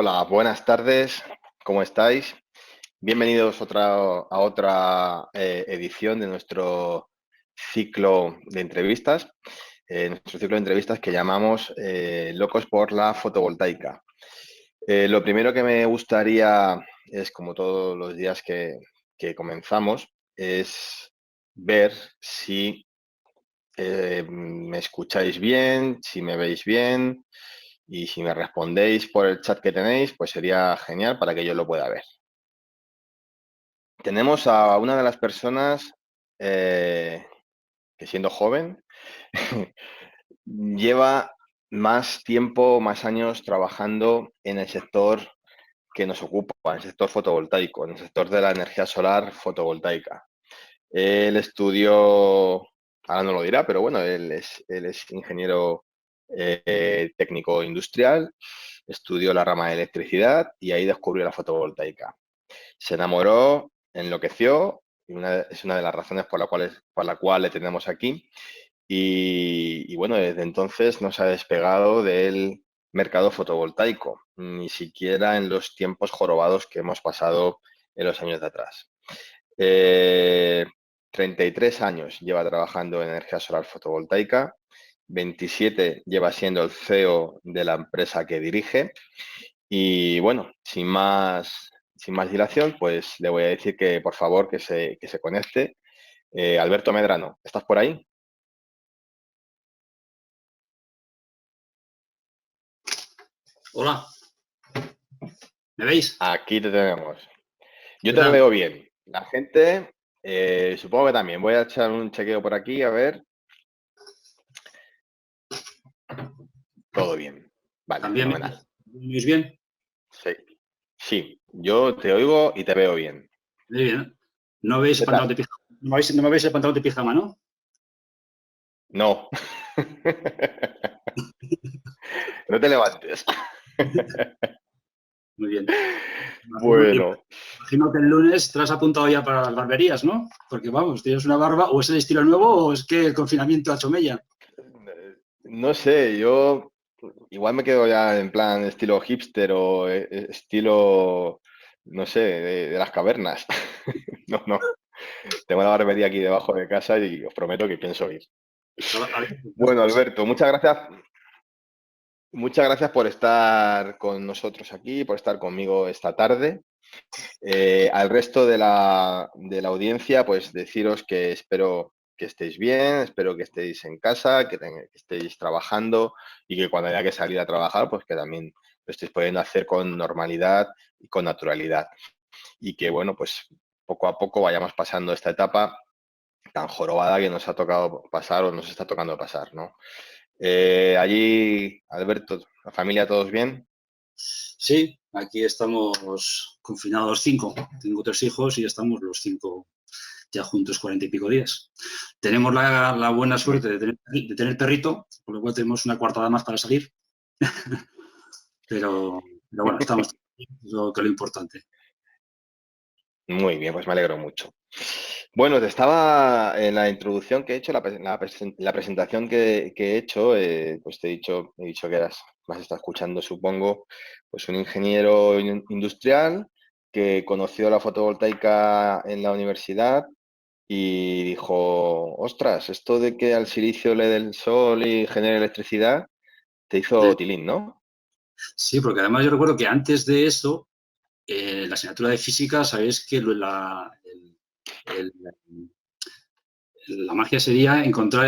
Hola, buenas tardes, ¿cómo estáis? Bienvenidos a otra edición de nuestro ciclo de entrevistas, que llamamos Locos por la Fotovoltaica. Lo primero que me gustaría es, como todos los días que comenzamos, es ver si me escucháis bien, si me veis bien. Y si me respondéis por el chat que tenéis, pues sería genial para que yo lo pueda ver. Tenemos a una de las personas eh, que, siendo joven, lleva más tiempo, más años trabajando en el sector que nos ocupa, en el sector fotovoltaico, en el sector de la energía solar fotovoltaica. Él estudió, ahora no lo dirá, pero bueno, él es ingeniero técnico industrial, estudió la rama de electricidad y ahí descubrió la fotovoltaica. Se enamoró, enloqueció, y es una de las razones por la cual le tenemos aquí. Y bueno, desde entonces no se ha despegado del mercado fotovoltaico, ni siquiera en los tiempos jorobados que hemos pasado en los años de atrás. Eh, 33 años lleva trabajando en energía solar fotovoltaica, 27 lleva siendo el CEO de la empresa que dirige y bueno, sin más dilación, pues le voy a decir que por favor que se conecte. Alberto Medrano, ¿estás por ahí? Hola, ¿me veis? Aquí te tenemos. Yo ¿Qué te tal? veo bien. La gente, supongo que también. Voy a echar un chequeo por aquí, a ver. Todo bien. Vale, ¿También fenomenal. me veis bien? Sí, sí, yo te oigo y te veo bien. Muy bien. ¿No veis el ¿Qué pantalón tal? de pijama? ¿No me veis el pantalón de pijama, no? No. No te levantes. Muy bien. Bueno, Imagino que el lunes te has apuntado ya para las barberías, ¿no? Porque vamos, tienes una barba, o es el estilo nuevo o es que el confinamiento ha hecho mella. no sé, yo igual me quedo ya en plan estilo hipster o estilo, no sé, de las cavernas. No, no. Tengo la barbería aquí debajo de casa y os prometo que pienso ir. A ver, Bueno, pues, Alberto, muchas gracias. Muchas gracias por estar con nosotros aquí, por estar conmigo esta tarde. Al resto de la audiencia, pues deciros que espero que estéis bien, espero que estéis en casa, que estéis trabajando y que cuando haya que salir a trabajar, pues que también lo estéis pudiendo hacer con normalidad y con naturalidad. Y que, bueno, pues poco a poco vayamos pasando esta etapa tan jorobada que nos ha tocado pasar o nos está tocando pasar, ¿no? Allí, Alberto, ¿la familia todos bien? sí, aquí estamos confinados cinco. Tengo tres hijos y estamos los cinco ya juntos 40 y pico días. Tenemos la buena Muy, suerte de tener perrito, por lo cual tenemos una cuartada más para salir. Pero bueno, estamos lo importante. muy bien, pues me alegro mucho. Bueno, te estaba en la introducción que he hecho, la presentación que he hecho, pues he dicho que vas a estar escuchando, supongo, pues un ingeniero industrial que conoció la fotovoltaica en la universidad y dijo, ostras, esto de que al silicio le dé el sol y genere electricidad, te hizo tilín, ¿no? Sí, porque además yo recuerdo que antes de eso, la asignatura de física, sabéis que el- la magia sería encontrar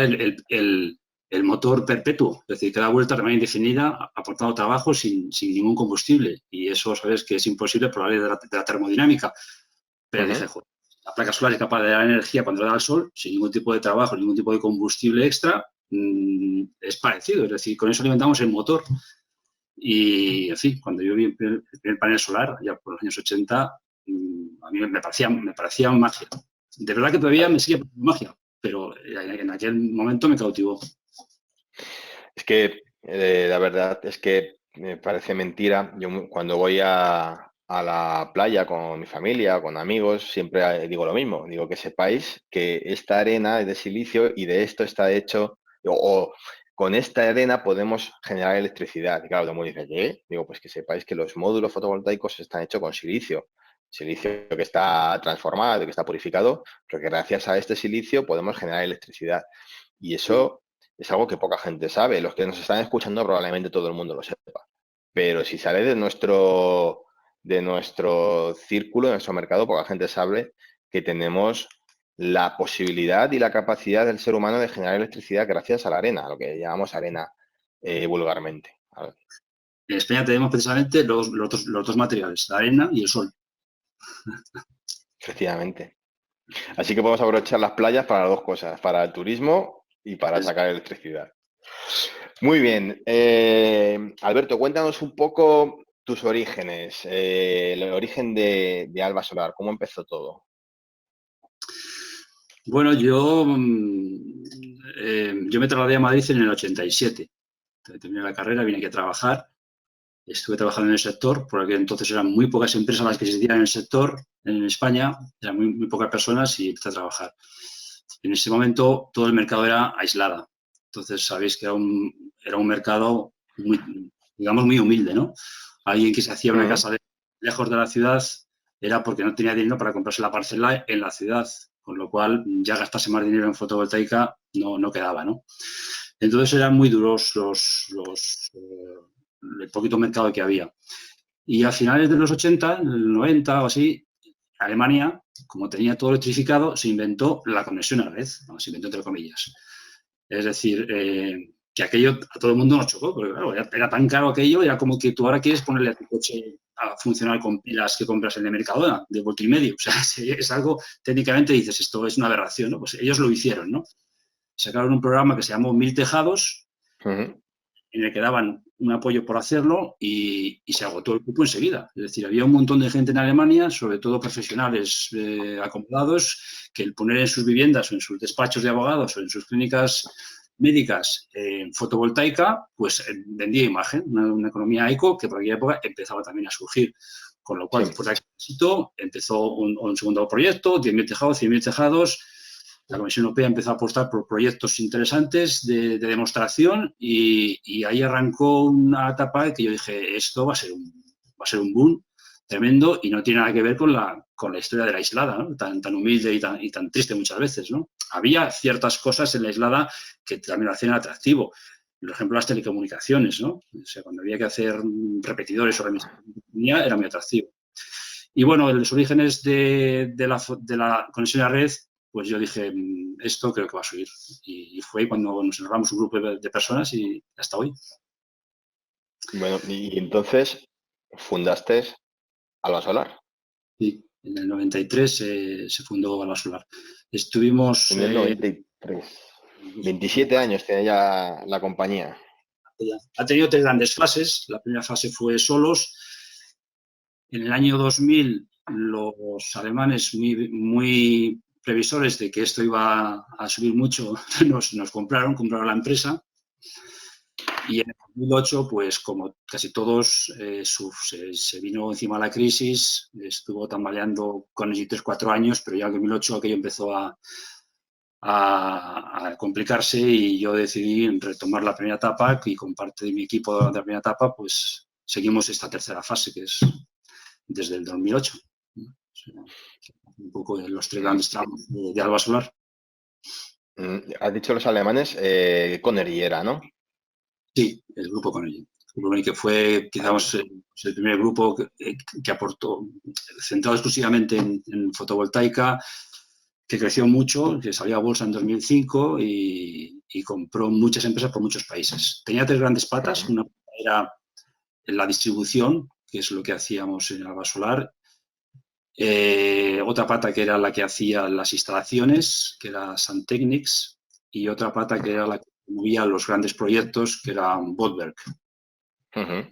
el motor perpetuo, es decir, que da vuelta de manera indefinida aportando trabajo sin ningún combustible. Y eso sabes que es imposible por la ley de la termodinámica. Pero dije, Ujú. joder, la placa solar es capaz de dar energía cuando le da el sol, sin ningún tipo de trabajo, ningún tipo de combustible extra. Es parecido, es decir, con eso alimentamos el motor. Y, en fin, cuando yo vi el primer panel solar, ya por los años 80, a mí me parecía magia. De verdad que todavía me sigue pareciendo magia, pero en aquel momento me cautivó. Es que la verdad es que me parece mentira. Yo cuando voy a la playa con mi familia, con amigos, siempre digo lo mismo. Digo que sepáis que esta arena es de silicio y de esto está hecho, o con esta arena podemos generar electricidad. Y claro, todo el mundo dice, ¿qué? Digo, pues que sepáis que los módulos fotovoltaicos están hechos con silicio. Silicio que está transformado, que está purificado, pero que gracias a este silicio podemos generar electricidad. Y eso es algo que poca gente sabe. Los que nos están escuchando probablemente todo el mundo lo sepa. Pero si sale de nuestro círculo, de nuestro mercado, poca gente sabe que tenemos la posibilidad y la capacidad del ser humano de generar electricidad gracias a la arena, lo que llamamos arena vulgarmente. ¿Vale? En España tenemos precisamente los dos materiales, la arena y el sol. Efectivamente. Así que podemos aprovechar las playas para las dos cosas, para el turismo y para Es- sacar electricidad. Muy bien. Alberto, cuéntanos un poco tus orígenes, el origen de Alba Solar, ¿cómo empezó todo? Bueno, yo me trasladé a Madrid en el 87. Terminé la carrera, vine aquí a trabajar. Estuve trabajando en el sector, por aquel entonces eran muy pocas empresas las que existían en el sector en España, eran muy pocas personas y empecé a trabajar. En ese momento todo el mercado era aislada. Entonces sabéis que era un mercado muy, digamos, muy humilde, ¿no? Alguien que se hacía una Mm, casa lejos de la ciudad era porque no tenía dinero para comprarse la parcela en la ciudad, con lo cual ya gastarse más dinero en fotovoltaica no quedaba, ¿no? Entonces eran muy duros el poquito mercado que había. Y a finales de los 80, en el 90 o así, Alemania, como tenía todo electrificado, se inventó la conexión a red, ¿no? Se inventó entre comillas. Es decir, que aquello a todo el mundo nos chocó, porque claro, era tan caro aquello, era como que tú ahora quieres ponerle a tu coche a funcionar con pilas que compras en el Mercadona, de voltio y medio. O sea, es algo, técnicamente dices, esto es una aberración, ¿no? Pues ellos lo hicieron, ¿no? Sacaron un programa que se llamó Mil Tejados, mm, en el que daban un apoyo por hacerlo y se agotó el cupo enseguida. Es decir, había un montón de gente en Alemania, sobre todo profesionales acomodados, que el poner en sus viviendas o en sus despachos de abogados o en sus clínicas médicas fotovoltaica, pues vendía imagen, una economía eco que por aquella época empezaba también a surgir. Con lo cual, sí. después de aquel éxito, empezó un segundo proyecto, 10.000 tejados, 100.000 tejados, la Comisión Europea empezó a apostar por proyectos interesantes de demostración y ahí arrancó una etapa que yo dije, esto va a ser un boom tremendo y no tiene nada que ver con la historia de la aislada, ¿no? Tan humilde y tan triste muchas veces, ¿no? Había ciertas cosas en la aislada que también lo hacían atractivo. Por ejemplo, las telecomunicaciones, ¿no? O sea, cuando había que hacer repetidores o remisión era muy atractivo. Y bueno, los orígenes de la conexión a red, pues yo dije, esto creo que va a subir. Y fue cuando nos enrolamos un grupo de personas y hasta hoy. Bueno, y entonces fundaste Alba Solar Sí, en el 93 se fundó Alba Solar. Estuvimos, en el 93. 27 años tiene ya la compañía. ha tenido tres grandes fases. La primera fase fue solos. En el año 2000, los alemanes muy previsores de que esto iba a subir mucho, nos compraron la empresa. Y en el 2008, pues como casi todos, se vino encima la crisis, estuvo tambaleando con ellos 3 4 años, pero ya en 2008 aquello empezó a complicarse y yo decidí retomar la primera etapa y con parte de mi equipo de la primera etapa, pues seguimos esta tercera fase, que es desde el 2008. Un poco de los tres Mm, grandes tramos de Alba Solar. Has dicho los alemanes, Conner era, ¿no? Sí, el grupo con ello. Que fue Vale. quizás el primer grupo que aportó, centrado exclusivamente en fotovoltaica, que creció mucho, que salió a bolsa en 2005 y compró muchas empresas por muchos países. Tenía tres grandes patas. Ujú, Una era la distribución, que es lo que hacíamos en Alba Solar. Otra pata que era la que hacía las instalaciones, que era Santechnics, y otra pata que era la que movía los grandes proyectos, que era Botberg. ujú.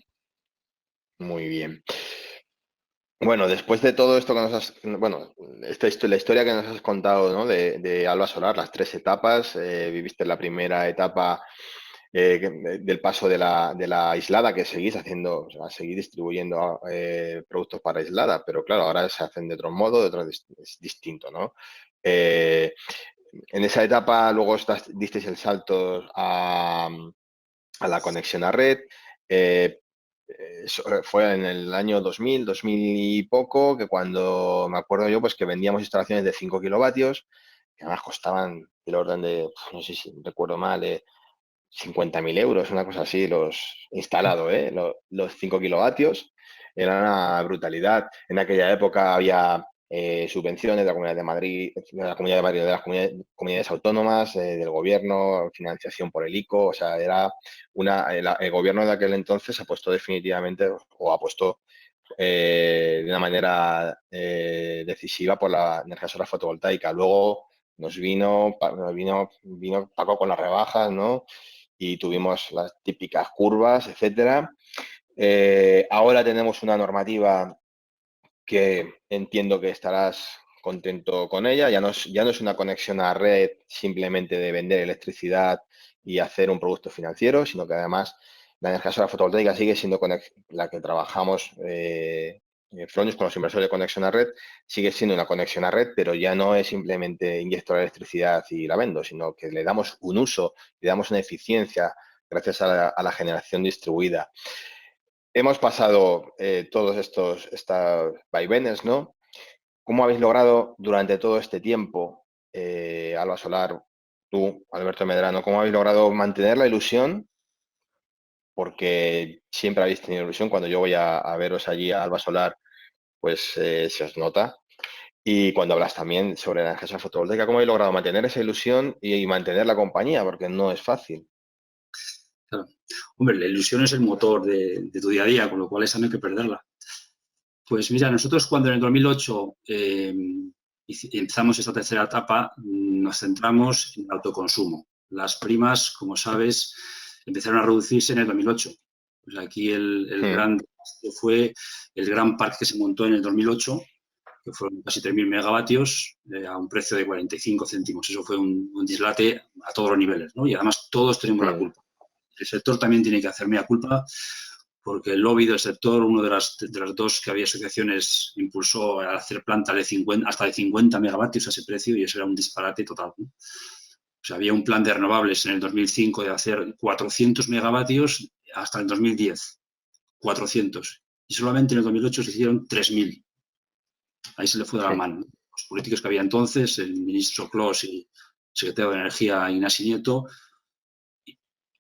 Muy bien. Bueno, después de todo esto que nos has, bueno, la historia que nos has contado, ¿no? De Alba Solar, las tres etapas, viviste la primera etapa del paso de la aislada que seguís haciendo, o sea, seguís distribuyendo productos para aislada, pero claro, ahora se hacen de otro modo, es distinto, ¿no? Eh, En esa etapa luego disteis el salto a la conexión a red. Fue en el año 2000 y poco, que cuando me acuerdo yo, pues que vendíamos instalaciones de 5 kilovatios, que además costaban el orden de, no sé si recuerdo mal, 50.000 euros, una cosa así, los instalados, ¿eh? Los 5 kilovatios. Era una brutalidad. En aquella época había subvenciones de la Comunidad de Madrid, de las comunidades autónomas, del gobierno, financiación por el ICO, o sea, era el gobierno de aquel entonces apostó definitivamente o apostó de una manera decisiva por la energía solar fotovoltaica. Luego vino Paco con las rebajas, ¿no? Y tuvimos las típicas curvas, etcétera. Ahora tenemos una normativa que entiendo que estarás contento con ella. Ya no es una conexión a red simplemente de vender electricidad y hacer un producto financiero, sino que además la energía solar fotovoltaica sigue siendo la que trabajamos Fronius con los inversores de conexión a red, sigue siendo una conexión a red, pero ya no es simplemente inyecto la electricidad y la vendo, sino que le damos un uso, le damos una eficiencia gracias a la generación distribuida. Hemos pasado todos estas vaivenes, ¿no? ¿Cómo habéis logrado durante todo este tiempo, Alba Solar, tú, Alberto Medrano, cómo habéis logrado mantener la ilusión? Porque siempre habéis tenido ilusión. Cuando yo voy a veros allí a Alba Solar, pues se os nota. Y cuando hablas también sobre la energía fotovoltaica, ¿cómo habéis logrado mantener esa ilusión y mantener la compañía? Porque no es fácil. Claro. Hombre, la ilusión es el motor de tu día a día, con lo cual esa no hay que perderla. Pues mira, nosotros cuando en el 2008 empezamos esta tercera etapa, nos centramos en el autoconsumo. Las primas, como sabes, empezaron a reducirse en el 2008. Pues aquí el gran fue el gran parque que se montó en el 2008, que fueron casi 3.000 megavatios a un precio de 45 céntimos. Eso fue un dislate a todos los niveles, ¿no? Y además todos tenemos la culpa. El sector también tiene que hacer mea culpa, porque el lobby del sector, uno de las dos que había asociaciones, impulsó a hacer plantas hasta de 50 megavatios a ese precio, y eso era un disparate total, ¿no? O sea, había un plan de renovables en el 2005 de hacer 400 megavatios hasta el 2010. 400. Y solamente en el 2008 se hicieron 3.000. Ahí se le fue de la mano. Los políticos que había entonces, el ministro Clos y el secretario de Energía Ignacio Nieto,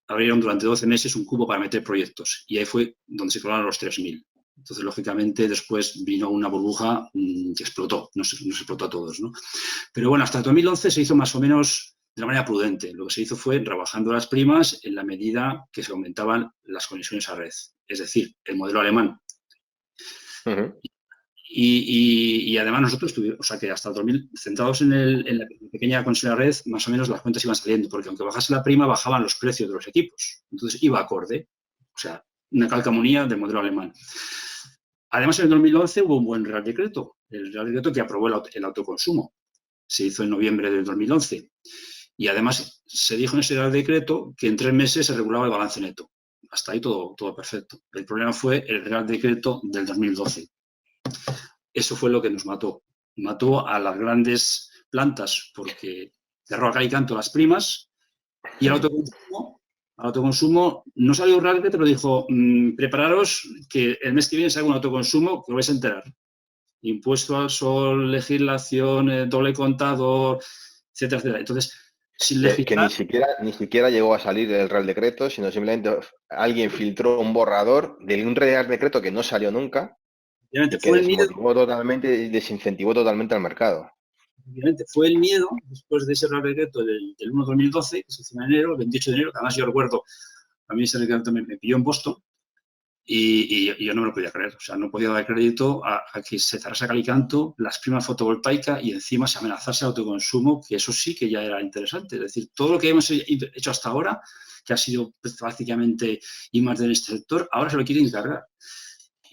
abrieron durante 12 meses un cubo para meter proyectos, y ahí fue donde se colocaron los 3.000. Entonces, lógicamente, después vino una burbuja que explotó, nos explotó a todos, ¿no? Pero bueno, hasta el 2011 se hizo más o menos de una manera prudente. Lo que se hizo fue rebajando las primas en la medida que se aumentaban las conexiones a red, es decir, el modelo alemán. Y además nosotros tuvimos, o sea que hasta el 2000, centrados en la pequeña conexión a red, más o menos las cuentas iban saliendo, porque aunque bajase la prima, bajaban los precios de los equipos. Entonces iba acorde, o sea, una calcamonía del modelo alemán. Además, en el 2011 hubo un buen Real Decreto, el Real Decreto que aprobó el autoconsumo. Se hizo en noviembre del 2011. Y además se dijo en ese Real Decreto que en 3 meses se regulaba el balance neto. Hasta ahí todo perfecto. El problema fue el Real Decreto del 2012. Eso fue lo que nos mató. Mató a las grandes plantas porque cerró a cal y canto las primas, y al autoconsumo no salió realmente, pero dijo, prepararos que el mes que viene salga un autoconsumo que os vais a enterar. Impuesto al sol, legislación, doble contador, etcétera, etcétera. Entonces, sin legislar... Que ni siquiera llegó a salir el Real Decreto, sino simplemente alguien filtró un borrador de un Real Decreto que no salió nunca y que fue el miedo. desmotivó totalmente y desincentivó totalmente al mercado. Obviamente, fue el miedo, después de ese Real Decreto del 1 de 2012, que se hizo en enero, el 28 de enero, que además yo recuerdo, a mí ese decreto me pilló en Boston, y yo no me lo podía creer. O sea, no podía dar crédito a que se cerrase a cal y canto las primas fotovoltaicas y encima se amenazase el autoconsumo, que eso sí que ya era interesante. Es decir, todo lo que hemos hecho hasta ahora, que ha sido prácticamente I+D en este sector, ahora se lo quieren cargar.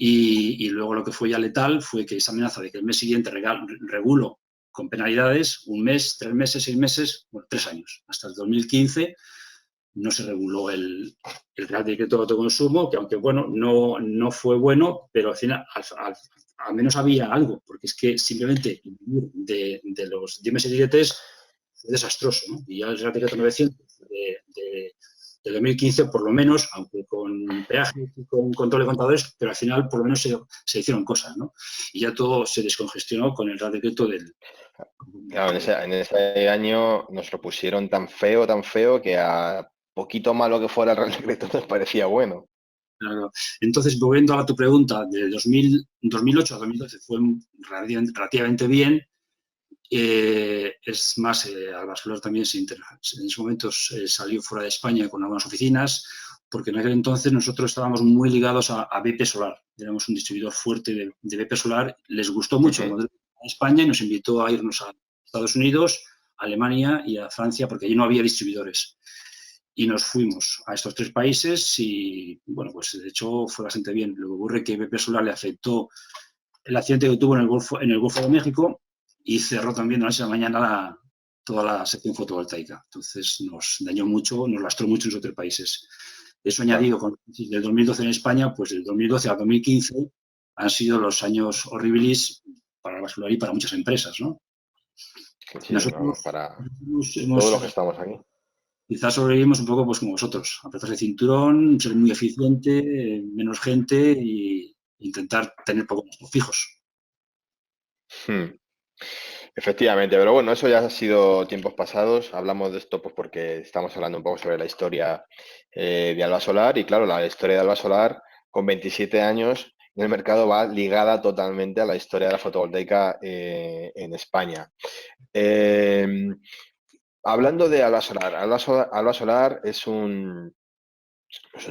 Y luego lo que fue ya letal fue que esa amenaza de que el mes siguiente regulo con penalidades, 1 mes, 3 meses, 6 meses, bueno, 3 años. Hasta el 2015 no se reguló el Real Decreto de Autoconsumo, que aunque bueno, no fue bueno, pero al final al menos había algo, porque es que simplemente de los dimes y diretes desastroso, ¿no? Y ya el Real Decreto 900 de 2015, por lo menos, aunque con peajes y con control de contadores, pero al final por lo menos se hicieron cosas, ¿no? Y ya todo se descongestionó con el Real Decreto del... Claro, en ese año nos lo pusieron tan feo, que a poquito malo que fuera el Real Decreto nos parecía bueno. Claro. Entonces, volviendo a tu pregunta, de 2008 a 2012 fue relativamente bien. Es más, Albasolar también en esos momentos salió fuera de España con algunas oficinas, porque en aquel entonces nosotros estábamos muy ligados a BP Solar. Éramos un distribuidor fuerte de BP Solar. Les gustó mucho el modelo de España y nos invitó a irnos a Estados Unidos, a Alemania y a Francia, porque allí no había distribuidores. Y nos fuimos a estos 3 países y, bueno, pues de hecho fue bastante bien. Lo que ocurre es que BP Solar le afectó el accidente que tuvo en el Golfo de México y cerró también de la noche a la mañana toda la sección fotovoltaica. Entonces nos dañó mucho, nos lastró mucho en esos 3 países. Eso añadido con el 2012 en España, pues del 2012 a 2015 han sido los años horribles para Albasolar y para muchas empresas, ¿no? Sí, Nosotros vamos, para hemos, todos los que estamos aquí. quizás sobrevivimos un poco pues como vosotros, apretarse el cinturón, ser muy eficiente, menos gente e intentar tener pocos fijos. Hmm. Efectivamente, pero bueno, eso ya ha sido tiempos pasados. Hablamos de esto pues porque estamos hablando un poco sobre la historia de Alba Solar y claro, la historia de Alba Solar con 27 años en el mercado va ligada totalmente a la historia de la fotovoltaica en España. Eh, Hablando de Alba Solar, Alba Solar es un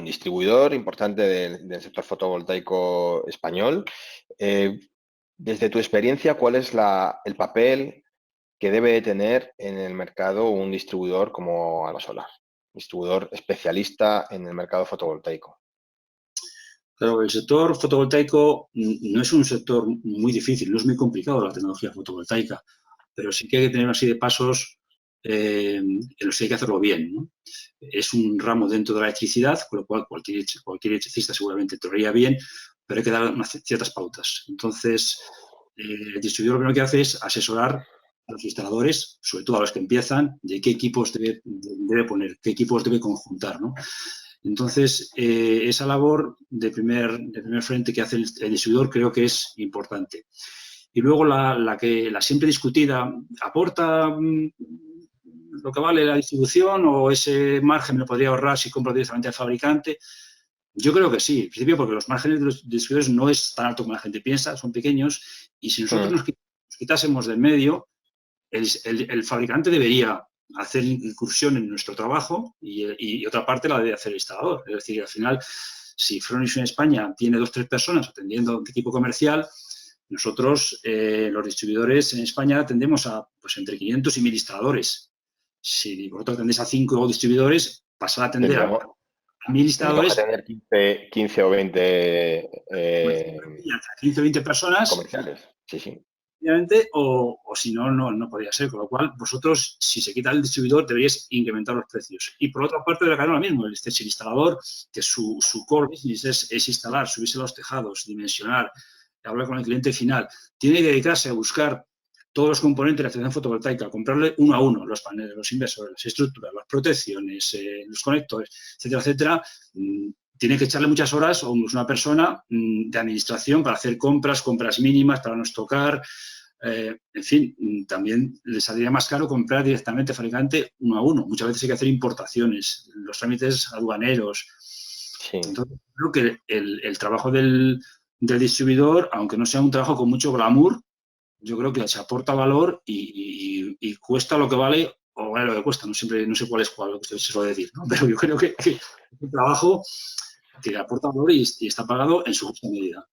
distribuidor importante del sector fotovoltaico español. Eh, Desde tu experiencia, ¿cuál es el papel que debe de tener en el mercado un distribuidor como Alba Solar? Distribuidor especialista en el mercado fotovoltaico. Pero el sector fotovoltaico no es un sector muy difícil, no es muy complicado la tecnología fotovoltaica, pero sí que hay que tener una serie de pasos en los que hay que hacerlo bien, ¿no? Es un ramo dentro de la electricidad, con lo cual cualquier electricista seguramente te lo haría bien, pero hay que dar ciertas pautas. Entonces, el distribuidor lo primero que hace es asesorar a los instaladores, sobre todo a los que empiezan, de qué equipos debe poner, qué equipos debe conjuntar, ¿no? Entonces, esa labor de primer frente que hace el distribuidor creo que es importante. Y luego la siempre discutida, ¿aporta lo que vale la distribución o ese margen me lo podría ahorrar si compro directamente al fabricante? Yo creo que sí, en principio porque los márgenes de los distribuidores no es tan alto como la gente piensa, son pequeños, y si nosotros nos quitásemos del medio, el fabricante debería hacer incursión en nuestro trabajo y otra parte la debe hacer el instalador. Es decir, al final, si Fronius en España tiene 2 o 3 personas atendiendo un equipo comercial, nosotros, los distribuidores en España, atendemos a pues, entre 500 y 1000 instaladores. Si vosotros atendéis a 5 distribuidores, pasar a atender a 1000 Tendríamos que instaladores, tener 15 o 20 15 o 20 personas comerciales. Sí, sí. o si no, no podría ser. Con lo cual, vosotros, si se quita el distribuidor, deberíais incrementar los precios. Y por otra parte de la cadena, lo mismo. El instalador, que su core business es instalar, subirse a los tejados, dimensionar, hablar con el cliente final, tiene que dedicarse a buscar todos los componentes de la activación fotovoltaica, comprarle uno a uno los paneles, los inversores, las estructuras, las protecciones, los conectores, etcétera, etcétera. Tiene que echarle muchas horas o una persona de administración para hacer compras mínimas, para no estocar. En fin, también le saldría más caro comprar directamente fabricante uno a uno. Muchas veces hay que hacer importaciones, los trámites aduaneros. Sí. Entonces, creo que el trabajo del distribuidor, aunque no sea un trabajo con mucho glamour, yo creo que se aporta valor y cuesta lo que vale o vale lo que cuesta. No sé cuál es lo que se suele decir, ¿no? Pero yo creo que es un trabajo que aporta valor y está pagado en su justa medida.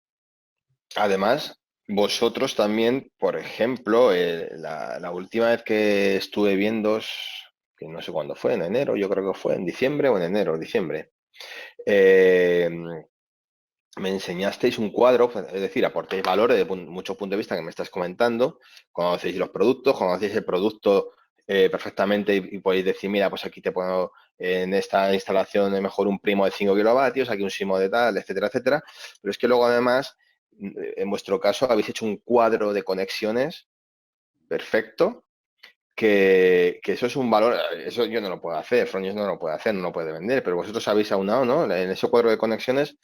Además, vosotros también, por ejemplo, la última vez que estuve viendo, que no sé cuándo fue, en enero, yo creo que fue en diciembre o en enero, diciembre, eh, me enseñasteis un cuadro, es decir, aportéis valores de muchos puntos de vista que me estás comentando, conocéis los productos, conocéis el producto perfectamente y podéis decir, mira, pues aquí te pongo en esta instalación mejor un primo de 5 kilovatios, aquí un simo de tal, etcétera, etcétera. Pero es que luego además, en vuestro caso, habéis hecho un cuadro de conexiones perfecto que eso es un valor, eso yo no lo puedo hacer, Fronius no lo puede hacer, no lo puede vender, pero vosotros habéis aunado, ¿no? En ese cuadro de conexiones,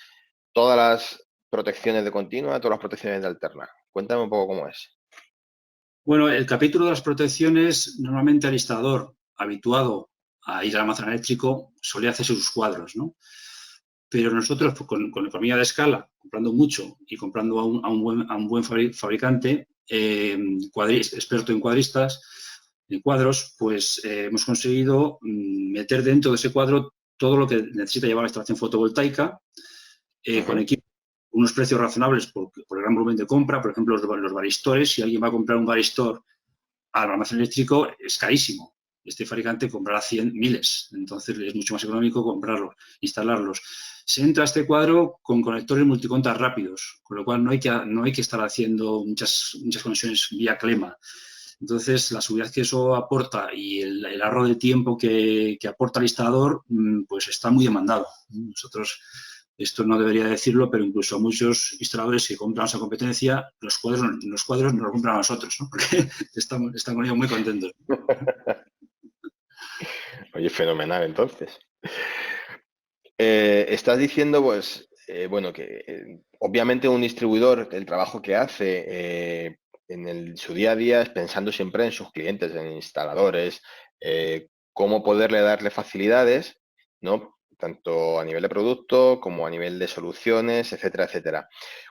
todas las protecciones de continua, todas las protecciones de alterna. Cuéntame un poco cómo es. Bueno, el capítulo de las protecciones, normalmente el instalador habituado a ir al almacén eléctrico solía hacerse sus cuadros, ¿no? Pero nosotros, pues, con economía de escala, comprando mucho y comprando a un buen fabricante, experto en cuadristas, en cuadros, pues hemos conseguido meter dentro de ese cuadro todo lo que necesita llevar la instalación fotovoltaica, con equipo, unos precios razonables por el gran volumen de compra. Por ejemplo, los varistores, si alguien va a comprar un varistor al almacén eléctrico, es carísimo. Este fabricante comprará miles, entonces es mucho más económico comprarlos, instalarlos. Se entra a este cuadro con conectores multicontas rápidos, con lo cual no hay que estar haciendo muchas conexiones vía clema. Entonces, la seguridad que eso aporta y el ahorro de tiempo que aporta el instalador, pues está muy demandado. Nosotros, esto no debería decirlo, pero incluso muchos instaladores que compran a esa competencia, los cuadros nos los compran a nosotros, ¿no? Porque están con ellos muy contentos. Oye, fenomenal, entonces. Estás diciendo, pues, bueno, que obviamente un distribuidor, el trabajo que hace su día a día es pensando siempre en sus clientes, en instaladores, cómo poderle darle facilidades, ¿no? Tanto a nivel de producto como a nivel de soluciones, etcétera, etcétera.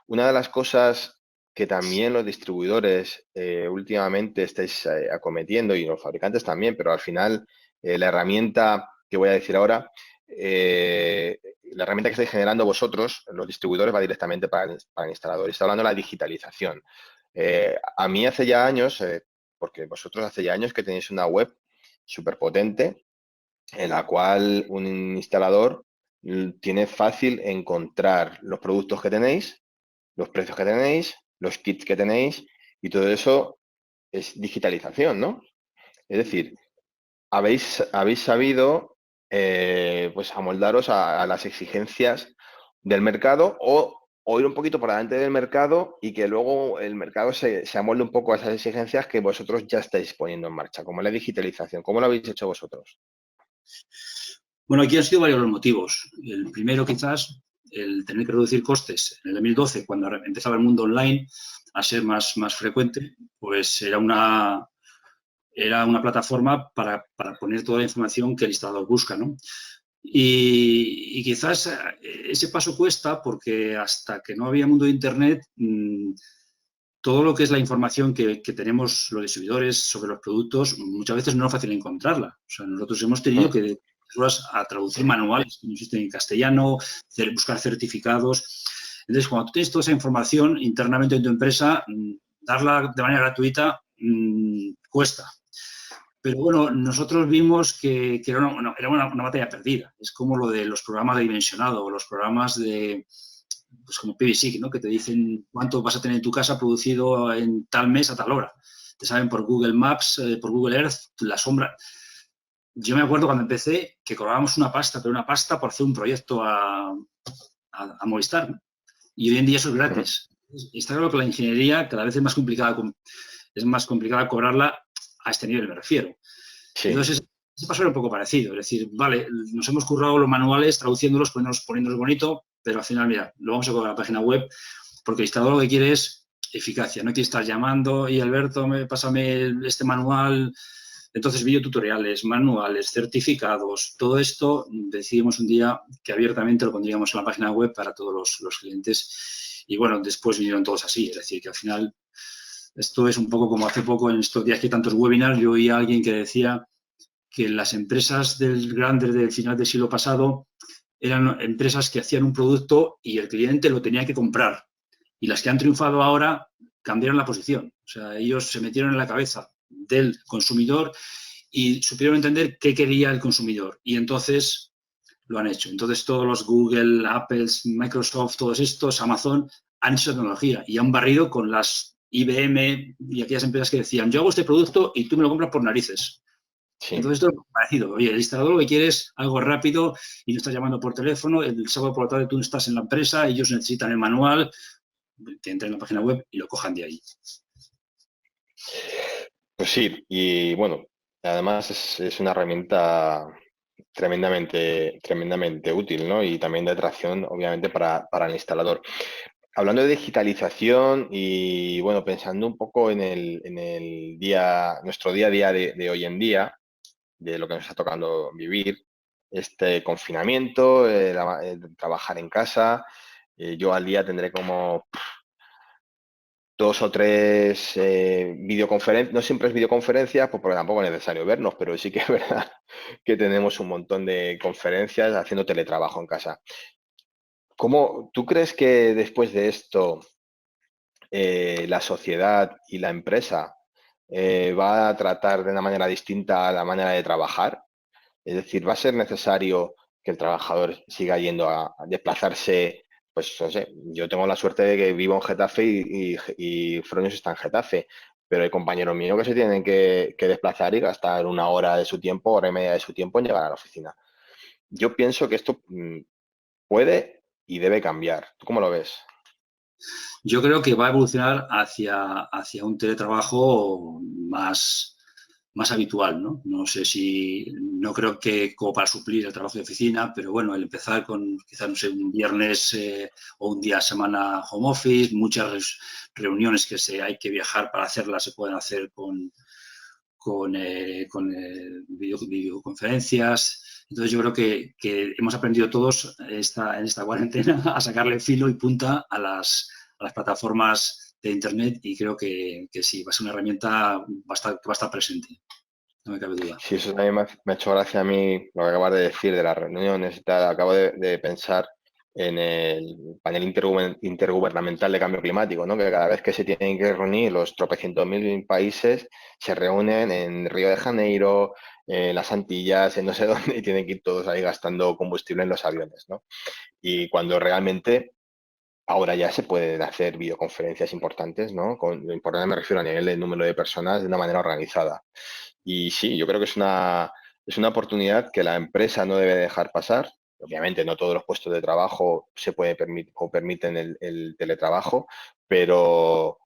Una de las cosas que también los distribuidores últimamente estáis acometiendo, y los fabricantes también, pero al final la herramienta que voy a decir ahora, la herramienta que estáis generando vosotros, los distribuidores, va directamente para el instalador. Está hablando de la digitalización. A mí hace ya años, porque vosotros hace ya años que tenéis una web súper potente en la cual un instalador tiene fácil encontrar los productos que tenéis, los precios que tenéis, los kits que tenéis, y todo eso es digitalización, ¿no? Es decir, habéis sabido pues amoldaros a las exigencias del mercado o ir un poquito por delante del mercado y que luego el mercado se amolde un poco a esas exigencias que vosotros ya estáis poniendo en marcha, como la digitalización. ¿Cómo lo habéis hecho vosotros? Bueno, aquí han sido varios los motivos. El primero, quizás, el tener que reducir costes. En el 2012, cuando empezaba el mundo online a ser más frecuente, pues era una plataforma para poner toda la información que el instalador busca, ¿no? Y quizás ese paso cuesta porque hasta que no había mundo de Internet, todo lo que es la información que tenemos los distribuidores sobre los productos, muchas veces no es fácil encontrarla. O sea, nosotros hemos tenido que a traducir manuales que no existen en castellano, buscar certificados. Entonces, cuando tú tienes toda esa información internamente en tu empresa, darla de manera gratuita cuesta. Pero bueno, nosotros vimos que era una batalla perdida. Es como lo de los programas de dimensionado o los programas de, pues como PVSIC, ¿no? Que te dicen cuánto vas a tener en tu casa producido en tal mes a tal hora. Te saben por Google Maps, por Google Earth, la sombra. Yo me acuerdo cuando empecé que cobrábamos una pasta, pero una pasta por hacer un proyecto a Movistar, ¿no? Y hoy en día eso es gratis. Está claro que la ingeniería cada vez es más complicada cobrarla a este nivel, me refiero. Sí. Entonces, ese paso era un poco parecido. Es decir, vale, nos hemos currado los manuales, traduciéndolos, poniéndolos bonito, pero al final, mira, lo vamos a cobrar a la página web, porque el instalador lo que quiere es eficacia. No quiere estar llamando y Alberto, pásame este manual. Entonces, videotutoriales, manuales, certificados, todo esto decidimos un día que abiertamente lo pondríamos en la página web para todos los clientes. Y bueno, después vinieron todos así. Es decir, que al final esto es un poco como hace poco en estos días que hay tantos webinars, yo oí a alguien que decía que las empresas grandes del final del siglo pasado eran empresas que hacían un producto y el cliente lo tenía que comprar. Y las que han triunfado ahora cambiaron la posición. O sea, ellos se metieron en la cabeza del consumidor y supieron entender qué quería el consumidor. Y entonces lo han hecho. Entonces todos los Google, Apple, Microsoft, todos estos, Amazon, han hecho tecnología y han barrido con las IBM y aquellas empresas que decían, yo hago este producto y tú me lo compras por narices. Sí. Entonces, esto es parecido. Oye, el instalador lo que quiere es algo rápido y no estás llamando por teléfono. El sábado por la tarde tú no estás en la empresa, ellos necesitan el manual, que entren en la página web y lo cojan de ahí. Pues sí, y bueno, Además, es una herramienta tremendamente útil, ¿no? Y también de atracción, obviamente, para el instalador. Hablando de digitalización y, bueno, pensando un poco en el nuestro día a día de hoy en día, de lo que nos está tocando vivir, este confinamiento, trabajar en casa, yo al día tendré como dos o tres videoconferencias, no siempre es videoconferencia, pues porque tampoco es necesario vernos, pero sí que es verdad que tenemos un montón de conferencias haciendo teletrabajo en casa. ¿Tú crees que después de esto la sociedad y la empresa va a tratar de una manera distinta la manera de trabajar? Es decir, ¿va a ser necesario que el trabajador siga yendo a desplazarse? Pues no sé, yo tengo la suerte de que vivo en Getafe y Fronius está en Getafe, pero hay compañeros míos que se tienen que desplazar y gastar una hora de su tiempo, hora y media de su tiempo en llegar a la oficina. Yo pienso que esto puede y debe cambiar. ¿Tú cómo lo ves? Yo creo que va a evolucionar hacia un teletrabajo más habitual, ¿no? No sé si, no creo que como para suplir el trabajo de oficina, pero bueno, el empezar con quizás, no sé, un viernes o un día a semana home office, muchas reuniones que hay que viajar para hacerlas se pueden hacer con videoconferencias. Entonces yo creo que hemos aprendido todos en esta cuarentena a sacarle filo y punta a las plataformas de Internet y creo que sí, va a ser una herramienta que va a estar presente, no me cabe duda. Sí, eso también me ha hecho gracia a mí lo que acabas de decir de las reuniones y tal. Acabo de pensar en el panel intergubernamental de cambio climático, ¿no? Que cada vez que se tienen que reunir los tropecientos mil países, se reúnen en Río de Janeiro, en las Antillas, en no sé dónde, y tienen que ir todos ahí gastando combustible en los aviones, ¿no? Y cuando realmente ahora ya se pueden hacer videoconferencias importantes, ¿no? Con lo importante me refiero a nivel de número de personas de una manera organizada. Y sí, yo creo que es una oportunidad que la empresa no debe dejar pasar. Obviamente no todos los puestos de trabajo se puede permitir o permiten el teletrabajo, pero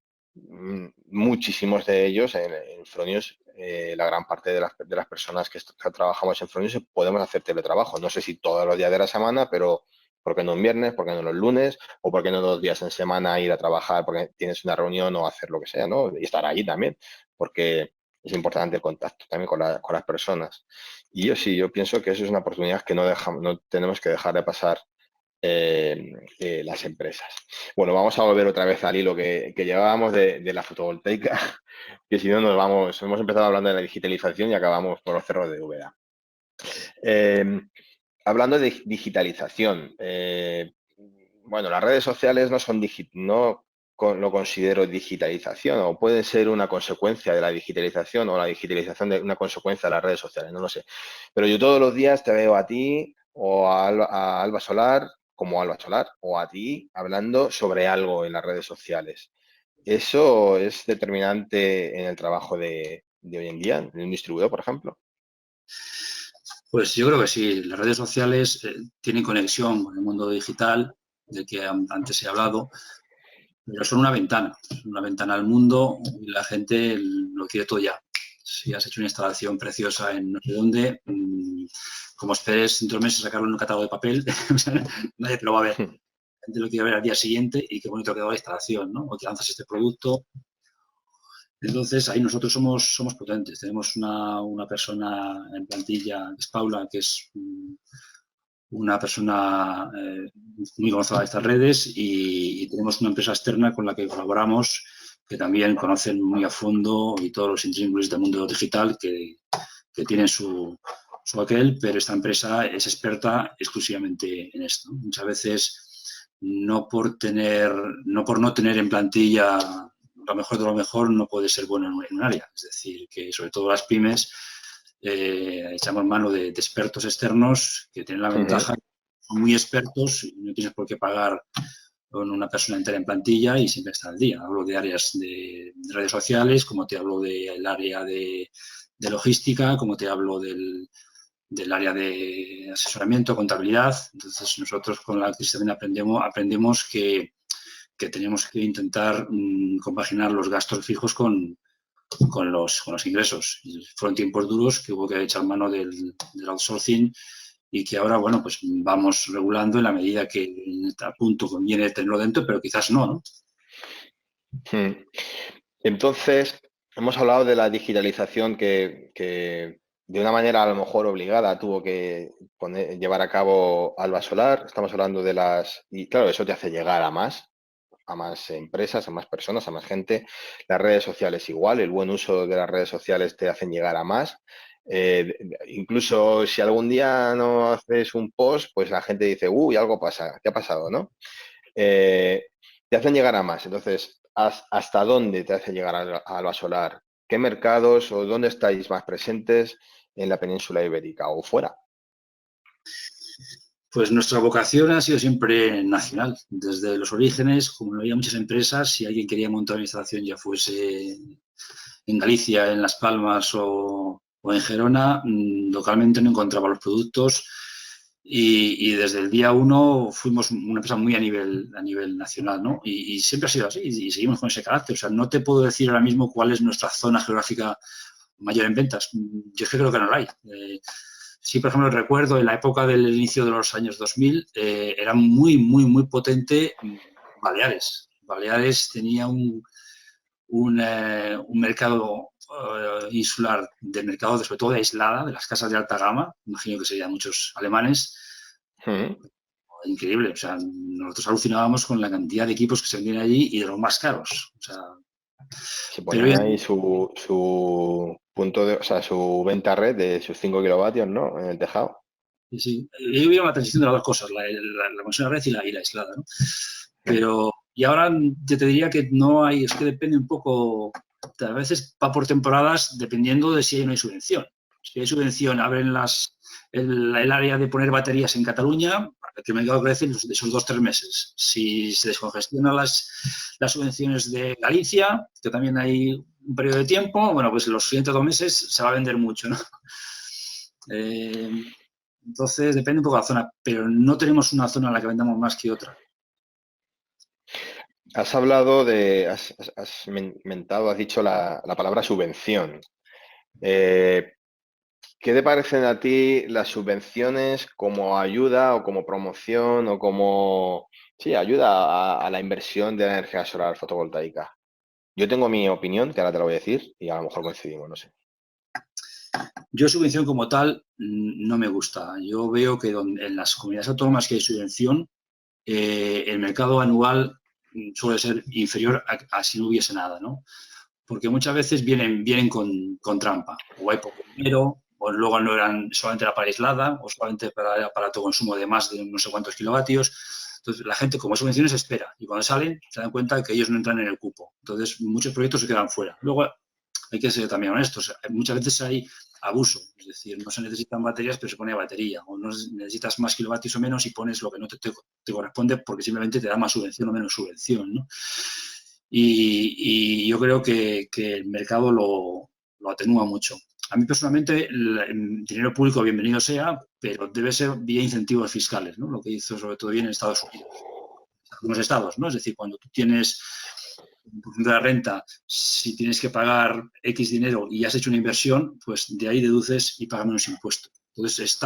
muchísimos de ellos en Fronius, la gran parte de las personas que trabajamos en Fronius podemos hacer teletrabajo. No sé si todos los días de la semana, pero ¿por qué no un viernes? ¿Por qué no los lunes? ¿O por qué no 2 días en semana ir a trabajar porque tienes una reunión o hacer lo que sea, ¿no? Y estar allí también, porque es importante el contacto también con las personas. Y yo sí, yo pienso que eso es una oportunidad que no tenemos que dejar de pasar las empresas. Bueno, vamos a volver otra vez al hilo que llevábamos de la fotovoltaica, que si no nos vamos, hemos empezado hablando de la digitalización y acabamos por los cerros de Úbeda. Eh, Hablando de digitalización, bueno, las redes sociales no son no lo considero digitalización o pueden ser una consecuencia de la digitalización o la digitalización de una consecuencia de las redes sociales, no lo sé. Pero yo todos los días te veo a ti o a Alba Solar como Alba Solar o a ti hablando sobre algo en las redes sociales. ¿Eso es determinante en el trabajo de hoy en día, en un distribuidor, por ejemplo? Pues yo creo que sí, las redes sociales tienen conexión con el mundo digital, del que antes he hablado, pero son una ventana al mundo y la gente lo quiere todo ya. Si has hecho una instalación preciosa en no sé dónde, como esperes dentro de meses sacarlo en un catálogo de papel, nadie te lo va a ver. La gente lo quiere ver al día siguiente y qué bonito ha quedado la instalación, ¿no? O te lanzas este producto. Entonces, ahí nosotros somos potentes. Tenemos una persona en plantilla, que es Paula, que es una persona muy conocida de estas redes y tenemos una empresa externa con la que colaboramos que también conocen muy a fondo y todos los intríngulis del mundo digital que tienen su aquel, pero esta empresa es experta exclusivamente en esto. Muchas veces no por no tener en plantilla lo mejor de lo mejor no puede ser bueno en un área. Es decir, que sobre todo las pymes echamos mano de expertos externos que tienen la ventaja, son muy expertos y no tienes por qué pagar con una persona entera en plantilla y siempre está al día. Hablo de áreas de redes sociales, como te hablo del área de logística, como te hablo del área de asesoramiento, contabilidad. Entonces, nosotros con la crisis también aprendemos que tenemos que intentar compaginar los gastos fijos con los ingresos. Y fueron tiempos duros que hubo que echar mano del outsourcing y que ahora, bueno, pues vamos regulando en la medida que a punto conviene tenerlo dentro, pero quizás no, ¿no? Hmm. Entonces, hemos hablado de la digitalización que de una manera a lo mejor obligada tuvo que llevar a cabo Alba Solar. Estamos hablando de y claro, eso te hace llegar a más empresas, a más personas, a más gente. Las redes sociales igual, el buen uso de las redes sociales te hacen llegar a más. Incluso si algún día no haces un post, pues la gente dice, uy, algo pasa, ¿qué ha pasado, no? Eh, Te hacen llegar a más. Entonces, ¿hasta dónde te hace llegar a Alba Solar? ¿Qué mercados o dónde estáis más presentes en la península ibérica o fuera? Pues nuestra vocación ha sido siempre nacional. Desde los orígenes, como no había muchas empresas, si alguien quería montar una instalación, ya fuese en Galicia, en Las Palmas o en Gerona, localmente no encontraba los productos y desde el día uno fuimos una empresa muy a nivel nacional, ¿no? Y siempre ha sido así y seguimos con ese carácter. O sea, no te puedo decir ahora mismo cuál es nuestra zona geográfica mayor en ventas. Yo es que creo que no la hay. Sí, por ejemplo, recuerdo en la época del inicio de los años 2000, era muy potente Baleares. Baleares tenía un mercado insular, de mercado, sobre todo de aislada, de las casas de alta gama, imagino que serían muchos alemanes, Mm. increíble. O sea, nosotros alucinábamos con la cantidad de equipos que se vendían allí y de los más caros. O sea, Se pero ponían ahí su punto de, o sea, su venta red de sus 5 kilovatios, ¿no? En el tejado. sí, sí. Yo veo la transición de las dos cosas, la conexión a red y la aislada, ¿no? Pero, y ahora yo te diría que no hay, es que depende un poco, a veces va por temporadas dependiendo de si hay o no hay subvención. Si hay subvención, abren el área de poner baterías en Cataluña, que me mercado crece de esos 2 o 3 meses. Si se descongestionan las subvenciones de Galicia, que también hay un periodo de tiempo, bueno, pues los siguientes 2 meses se va a vender mucho, ¿no? Eh, entonces, depende un poco de la zona, pero no tenemos una zona en la que vendamos más que otra. Has hablado has dicho la palabra subvención. Eh, ¿Qué te parecen a ti las subvenciones como ayuda o como promoción o como, sí, ayuda a la inversión de la energía solar fotovoltaica? Yo tengo mi opinión, que ahora te la voy a decir, y a lo mejor coincidimos, no sé. Yo subvención como tal no me gusta. Yo veo que en las comunidades autónomas que hay subvención, el mercado anual suele ser inferior a si no hubiese nada, ¿no? Porque muchas veces vienen con trampa. O hay poco dinero, o luego no eran solamente la para aislada, o solamente para autoconsumo de más de no sé cuántos kilovatios. Entonces, la gente, como subvenciones, espera. Y cuando salen, se dan cuenta que ellos no entran en el cupo. Entonces, muchos proyectos se quedan fuera. Luego, hay que ser también honestos. Muchas veces hay abuso, es decir, no se necesitan baterías, pero se pone batería, o no necesitas más kilovatios o menos y pones lo que no te corresponde porque simplemente te da más subvención o menos subvención, ¿no? Y yo creo que el mercado lo atenúa mucho. A mí personalmente el dinero público bienvenido sea, pero debe ser vía incentivos fiscales, ¿no? Lo que hizo sobre todo bien en Estados Unidos, algunos estados, ¿no? Es decir, cuando tú tienes de la renta, si tienes que pagar X dinero y has hecho una inversión, pues de ahí deduces y pagas menos impuestos. Entonces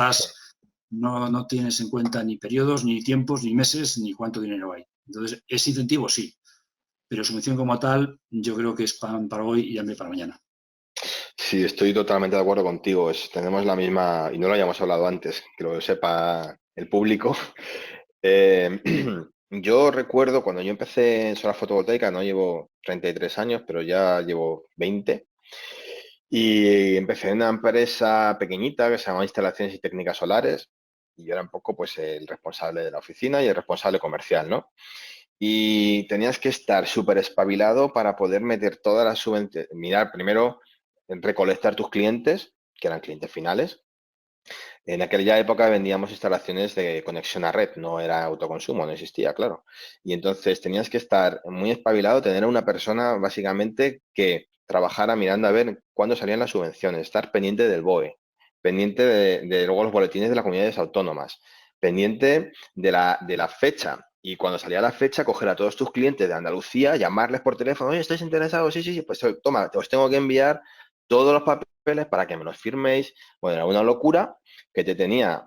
no tienes en cuenta ni periodos, ni tiempos, ni meses, ni cuánto dinero hay. Entonces, ¿es incentivo? Sí, pero subvención como tal, yo creo que es pan para hoy y hambre para mañana. Sí, estoy totalmente de acuerdo contigo. Tenemos la misma, y no lo hayamos hablado antes, que lo sepa el público. Eh, yo recuerdo cuando yo empecé en solar fotovoltaica, no llevo 33 años, pero ya llevo 20. Y empecé en una empresa pequeñita que se llama Instalaciones y Técnicas Solares. Y yo era un poco pues el responsable de la oficina y el responsable comercial, ¿no? Y tenías que estar súper espabilado para poder meter todas las subvenciones. Mirar primero, recolectar tus clientes, que eran clientes finales. En aquella época vendíamos instalaciones de conexión a red, no era autoconsumo, no existía, claro. Y entonces tenías que estar muy espabilado, tener a una persona básicamente que trabajara mirando a ver cuándo salían las subvenciones, estar pendiente del BOE, pendiente de luego los boletines de las comunidades autónomas, pendiente de la fecha y cuando salía la fecha, coger a todos tus clientes de Andalucía, llamarles por teléfono, oye, ¿estáis interesados? Sí, sí, sí, pues toma, os tengo que enviar todos los papeles para que me los firméis. Bueno, era una locura que te tenía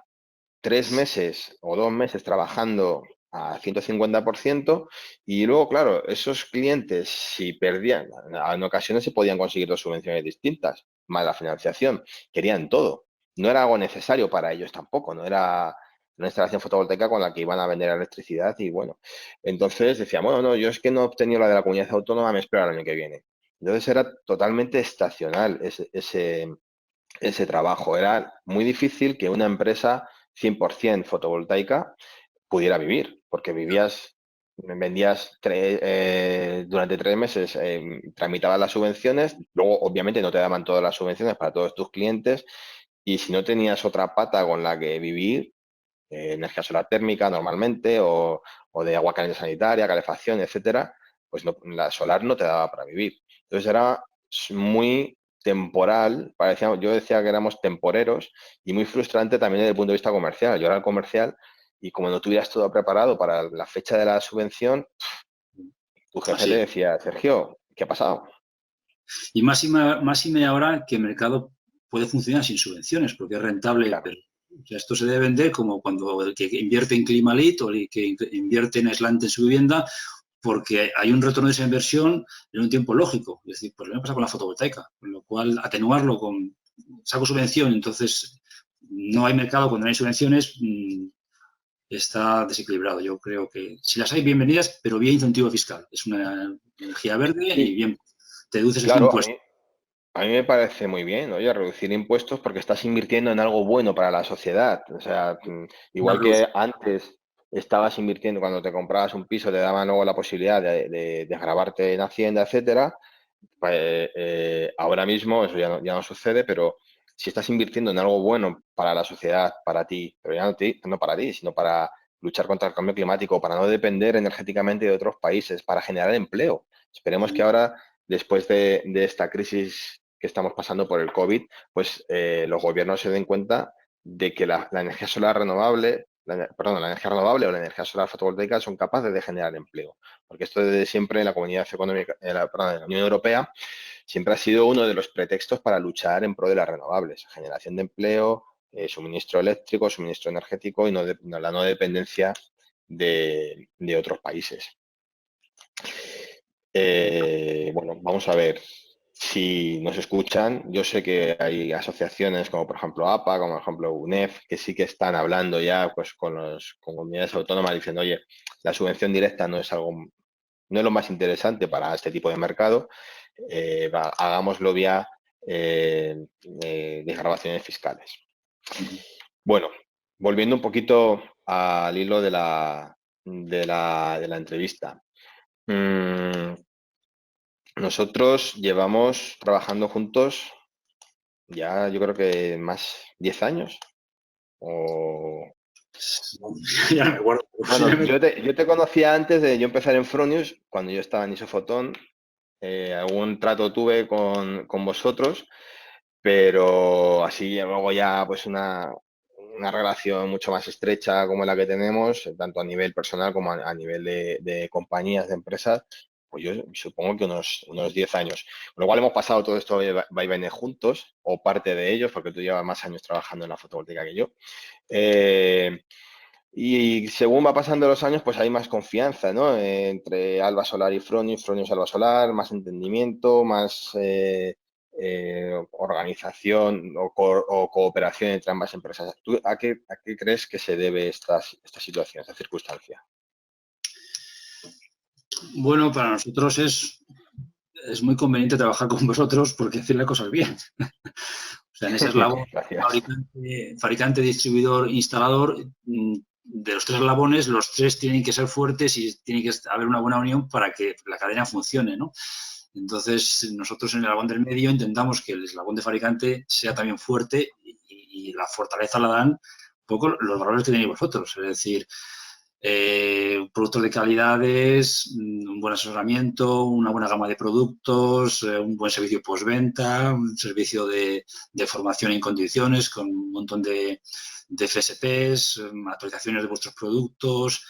3 meses o 2 meses trabajando a 150% y luego, claro, esos clientes, si perdían, en ocasiones se podían conseguir dos subvenciones distintas, más la financiación, querían todo. No era algo necesario para ellos tampoco, no era una instalación fotovoltaica con la que iban a vender electricidad y bueno, entonces decían, bueno, no, yo es que no he obtenido la de la comunidad autónoma, me espero al año que viene. Entonces era totalmente estacional ese trabajo. Era muy difícil que una empresa 100% fotovoltaica pudiera vivir, porque vendías durante 3 meses, tramitabas las subvenciones, luego obviamente no te daban todas las subvenciones para todos tus clientes y si no tenías otra pata con la que vivir, energía solar térmica normalmente o de agua caliente sanitaria, calefacción, etcétera, pues la solar no te daba para vivir. Entonces era muy temporal, yo decía que éramos temporeros y muy frustrante también desde el punto de vista comercial. Yo era el comercial y como no tuvieras todo preparado para la fecha de la subvención, tu jefe te Así. decía, Sergio, ¿qué ha pasado? Y más y me ahora que el mercado puede funcionar sin subvenciones porque es rentable, Claro, pero o sea, esto se debe vender como cuando el que invierte en Climalit o el que invierte en aislante en su vivienda, porque hay un retorno de esa inversión en un tiempo lógico. Es decir, pues lo mismo pasa con la fotovoltaica, con lo cual atenuarlo con saco subvención, entonces no hay mercado cuando no hay subvenciones, está desequilibrado. Yo creo que si las hay, bienvenidas, pero bien incentivo fiscal. Es una energía verde y sí, bien te deduces ese claro, impuesto. a mí me parece muy bien, oye, reducir impuestos porque estás invirtiendo en algo bueno para la sociedad. O sea, Una igual que reducción. antes estabas invirtiendo, cuando te comprabas un piso, te daban luego la posibilidad de grabarte en Hacienda, etcétera. Pues, ahora mismo eso ya no sucede, pero si estás invirtiendo en algo bueno para la sociedad, para ti, pero ya no para ti, sino para luchar contra el cambio climático, para no depender energéticamente de otros países, para generar empleo. Esperemos que ahora, después de esta crisis que estamos pasando por el COVID, pues los gobiernos se den cuenta de que la energía solar renovable, la energía renovable o la energía solar fotovoltaica son capaces de generar empleo. Porque esto desde siempre en la Comunidad Económica, perdón, en la Unión Europea, siempre ha sido uno de los pretextos para luchar en pro de las renovables, generación de empleo, suministro eléctrico, suministro energético y la no dependencia de otros países. Bueno, vamos a ver si nos escuchan. Yo sé que hay asociaciones como por ejemplo APA, como por ejemplo UNEF, que sí que están hablando ya pues con comunidades autónomas diciendo, oye, la subvención directa no es lo más interesante para este tipo de mercado, hagámoslo vía desgravaciones fiscales. Bueno, volviendo un poquito al hilo de la entrevista. Mm, Nosotros llevamos trabajando juntos ya yo creo que más 10 años. O... Ya no me acuerdo. Bueno, yo te conocía antes de yo empezar en Fronius, cuando yo estaba en Isofotón. Algún trato tuve con vosotros, pero así luego ya pues una relación mucho más estrecha como la que tenemos, tanto a nivel personal como a nivel de compañías, de empresas, pues yo supongo que unos 10 años. Con lo cual hemos pasado todo esto de vaivenes juntos, o parte de ellos, porque tú llevas más años trabajando en la fotovoltaica que yo. Eh, y según va pasando los años, pues hay más confianza, ¿no? Entre Alba Solar y Fronius, Fronius Alba Solar, más entendimiento, más organización o cooperación entre ambas empresas. ¿Tú a qué crees que se debe esta situación, esta circunstancia? Bueno, para nosotros es muy conveniente trabajar con vosotros porque hacéis las cosas bien. O sea, en ese eslabón, Gracias. fabricante, distribuidor, instalador, de los tres eslabones, los tres tienen que ser fuertes y tiene que haber una buena unión para que la cadena funcione, ¿no? Entonces, nosotros en el eslabón del medio intentamos que el eslabón de fabricante sea también fuerte y la fortaleza la dan un poco los valores que tenéis vosotros. Es decir, productos de calidades, un buen asesoramiento, una buena gama de productos, un buen servicio postventa, un servicio de formación en condiciones con un montón de FSPs, actualizaciones de vuestros productos.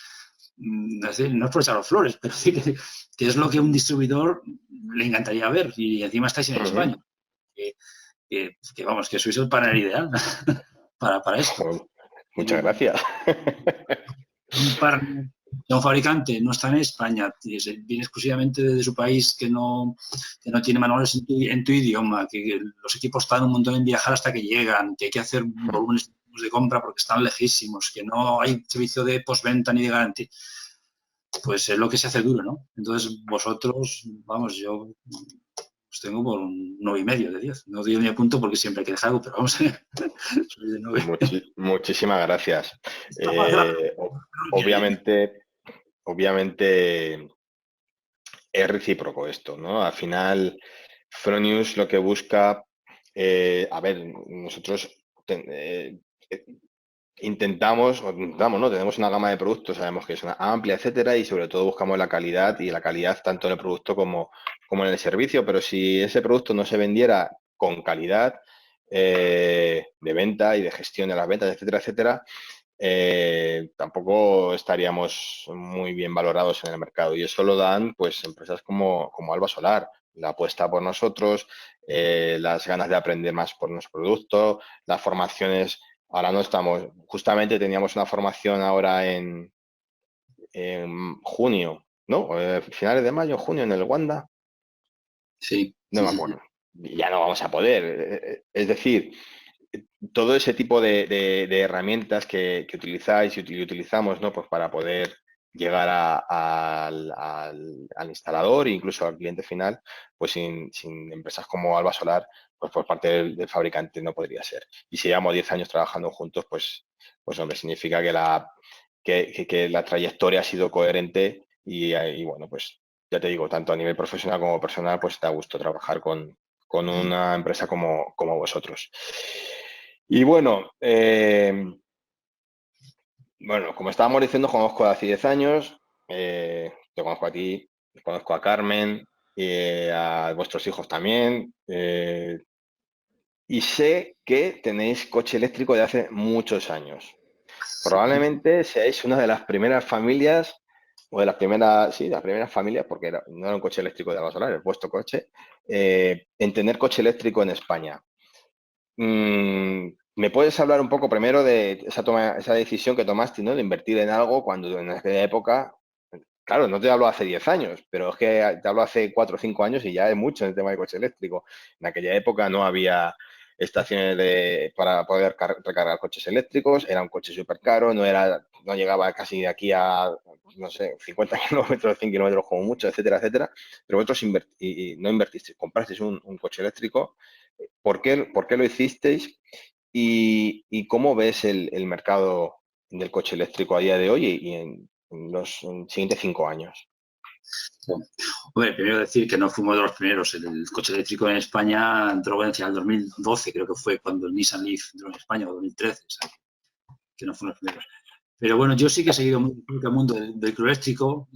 es decir, no es por echar flores, pero sí que es lo que a un distribuidor le encantaría ver, y encima estáis en España. Vamos, que sois el panel ideal para esto. Bueno, muchas gracias. Un fabricante no está en España, viene exclusivamente de su país, que no tiene manuales en tu idioma, que los equipos tardan un montón en viajar hasta que llegan, que hay que hacer volúmenes de compra porque están lejísimos, que no hay servicio de postventa ni de garantía, pues es lo que se hace duro, ¿no? Entonces vosotros, vamos, yo os tengo por un 9,5 de 10. No doy ni a punto porque siempre hay que dejar algo, pero vamos, soy de 9. Muchísimas gracias. Obviamente es recíproco esto, ¿no? Al final, Fronius lo que busca, a ver, nosotros intentamos, ¿no? Tenemos una gama de productos, sabemos que es una amplia, etcétera, y sobre todo buscamos la calidad y la calidad tanto en el producto como en el servicio, pero si ese producto no se vendiera con calidad de venta y de gestión de las ventas, etcétera, etcétera, tampoco estaríamos muy bien valorados en el mercado. Y eso lo dan pues empresas como Alba Solar, la apuesta por nosotros, las ganas de aprender más por nuestro producto, las formaciones. Ahora no estamos, justamente teníamos una formación ahora en junio, ¿no? Finales de mayo, junio en el Wanda. Sí. No me acuerdo. Ya no vamos a poder. Es decir, todo ese tipo de herramientas que utilizáis y utilizamos, ¿no? Pues para poder llegar al instalador e incluso al cliente final, pues sin empresas como Alba Solar, pues por parte del fabricante no podría ser. Y si llevamos 10 años trabajando juntos, pues hombre, significa que la trayectoria ha sido coherente y bueno, pues ya te digo, tanto a nivel profesional como personal, pues da gusto trabajar con una empresa como vosotros. Y bueno, como estábamos diciendo, conozco hace 10 años, te conozco a ti, te conozco a Carmen, a vuestros hijos también, y sé que tenéis coche eléctrico de hace muchos años. Probablemente seáis una de las primeras familias, o de las primeras, sí, de las primeras familias, porque no era un coche eléctrico de Alba Solar, es vuestro coche, en tener coche eléctrico en España. ¿Me puedes hablar un poco primero de esa decisión que tomaste, ¿no? De invertir en algo cuando en aquella época, claro, no te hablo hace 10 años, pero es que te hablo hace 4 o 5 años y ya es mucho en el tema de coche eléctrico. En aquella época no había estaciones para poder recargar coches eléctricos, era un coche súper caro, no llegaba casi de aquí a, no sé, 50 kilómetros, 100 kilómetros como mucho, etcétera, etcétera. Pero vosotros no invertisteis, comprasteis un coche eléctrico. ¿Por qué lo hicisteis? ¿Y cómo ves el mercado del coche eléctrico a día de hoy y en los siguientes 5 años? Bueno, primero decir que no fuimos de los primeros. El coche eléctrico en España entró en el 2012, creo que fue cuando el Nissan Leaf entró en España, o 2013, o sea, que no fuimos los primeros. Pero bueno, yo sí que he seguido muy el mundo del vehículo eléctrico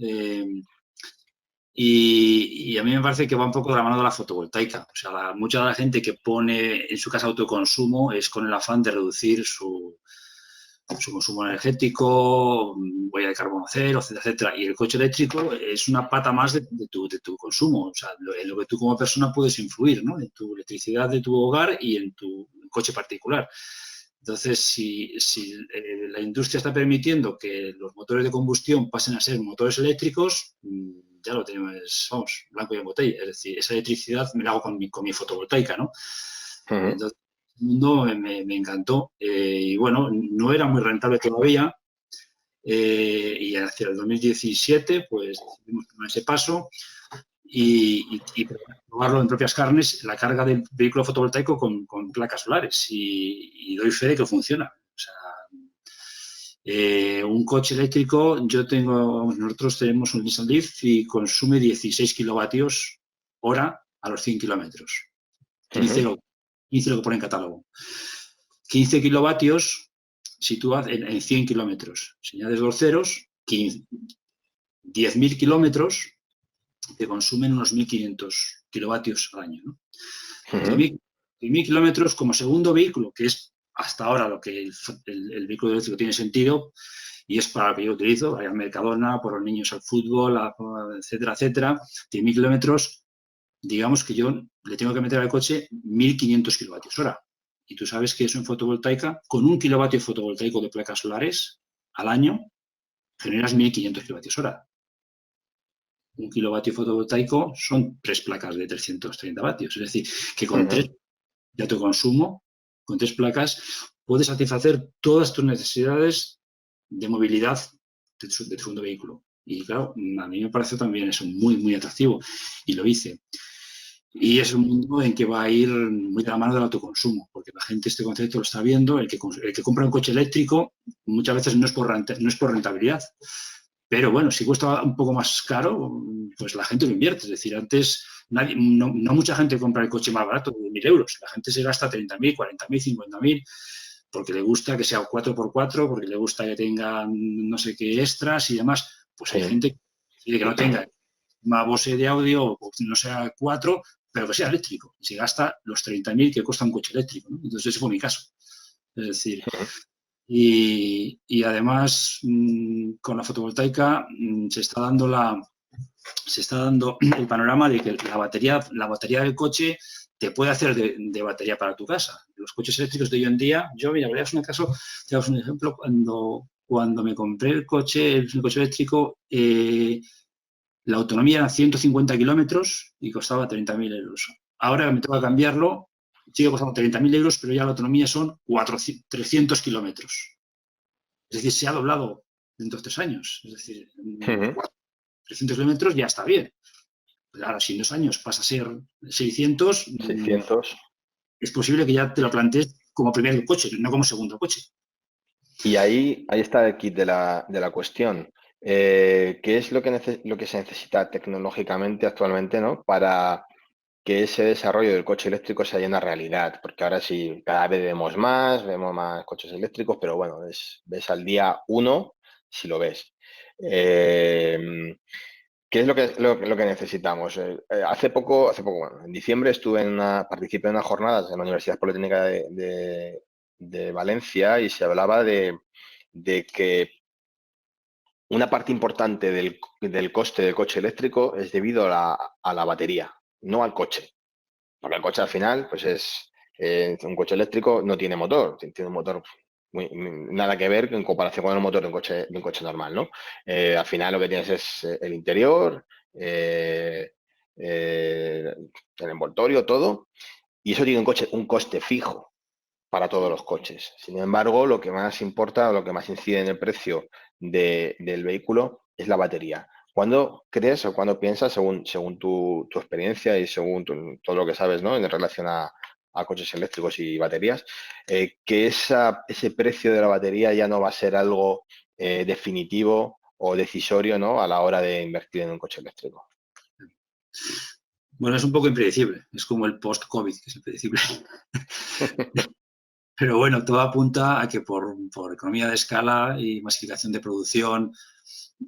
y a mí me parece que va un poco de la mano de la fotovoltaica. O sea, mucha de la gente que pone en su casa autoconsumo es con el afán de reducir su consumo energético, huella de carbono cero, etcétera, etcétera. Y el coche eléctrico es una pata más de tu consumo. O sea, en lo que tú como persona puedes influir, ¿no? En tu electricidad de tu hogar y en tu coche particular. Entonces, si la industria está permitiendo que los motores de combustión pasen a ser motores eléctricos, ya lo tenemos, vamos, blanco y en botella. Es decir, esa electricidad me la hago con mi fotovoltaica, ¿no? Entonces, el mundo me encantó. Y bueno, no era muy rentable todavía. Y hacia el 2017, pues decidimos tomar ese paso y probarlo en propias carnes, la carga del vehículo fotovoltaico con placas solares. Y doy fe de que funciona. O sea, un coche eléctrico, nosotros tenemos un Nissan Leaf y consume 16 kilovatios hora a los 100 kilómetros. 15 lo que pone en catálogo. 15 kilovatios sitúa en 100 kilómetros. Si añades dos ceros, 10.000 kilómetros te consumen unos 1.500 kilovatios al año, ¿no? 10.000 kilómetros como segundo vehículo, que es hasta ahora lo que el vehículo eléctrico tiene sentido, y es para lo que yo utilizo, para ir al Mercadona, por los niños al fútbol, etcétera, etcétera, 100.000 kilómetros, digamos que yo le tengo que meter al coche 1.500 kilovatios hora. Y tú sabes que eso en fotovoltaica, con 1 kilovatio fotovoltaico de placas solares al año, generas 1.500 kilovatios hora. 1 kilovatio fotovoltaico son 3 placas de 330 vatios. Es decir, que con 3 de autoconsumo, con 3 placas, puedes satisfacer todas tus necesidades de movilidad de tu segundo vehículo. Y claro, a mí me parece también eso muy, muy atractivo. Y lo hice. Y es un mundo en que va a ir muy de la mano del autoconsumo, porque la gente este concepto lo está viendo. El que compra un coche eléctrico muchas veces no es por rentabilidad. Pero bueno, si cuesta un poco más caro, pues la gente lo invierte. Es decir, antes no mucha gente compra el coche más barato de 1.000 euros. La gente se gasta 30.000, 40.000, 50.000, porque le gusta que sea 4x4, porque le gusta que tenga no sé qué extras y demás. Pues hay gente que no tenga una Bose de audio, o no sea 4, pero que sea eléctrico. Y se gasta los 30.000 que cuesta un coche eléctrico, ¿no? Entonces, ese fue mi caso. Es decir, y además, con la fotovoltaica se está dando el panorama de que la batería del coche te puede hacer de batería para tu casa. Los coches eléctricos de hoy en día, mira, voy a hacer te hago un ejemplo, cuando me compré el coche eléctrico, la autonomía era 150 kilómetros y costaba 30.000 euros. Ahora me toca cambiarlo, sigue costando 30.000 euros, pero ya la autonomía son 300 kilómetros. Es decir, se ha doblado en 2 o 3 años. Es decir, 300 kilómetros ya está bien. Pero ahora, si en 2 años pasa a ser 600, 600. es posible que ya te lo plantees como primer coche, no como segundo coche. Y ahí está el kit de la cuestión. ¿Qué es lo que se necesita tecnológicamente actualmente, ¿no? Para que ese desarrollo del coche eléctrico sea ya una realidad? Porque ahora sí, cada vez vemos más coches eléctricos, pero bueno, ves al día 1 si lo ves. ¿Qué es lo que necesitamos? Hace poco, bueno, en diciembre participé en unas jornadas en la Universidad Politécnica de Valencia y se hablaba de que una parte importante del coste del coche eléctrico es debido a la batería, no al coche. Porque el coche al final, pues un coche eléctrico no tiene motor, tiene un motor nada que ver en comparación con el motor de un coche normal, ¿no? Al final lo que tienes es el interior, el envoltorio, todo, y eso tiene un coste fijo para todos los coches. Sin embargo, lo que más importa, lo que más incide en el precio del vehículo es la batería. ¿Cuándo crees o cuándo piensas, según tu experiencia y según todo lo que sabes, ¿no? En relación a coches eléctricos y baterías, que ese precio de la batería ya no va a ser algo definitivo o decisorio, ¿no? A la hora de invertir en un coche eléctrico? Bueno, es un poco impredecible. Es como el post-COVID, que es impredecible. Pero bueno, todo apunta a que por economía de escala y masificación de producción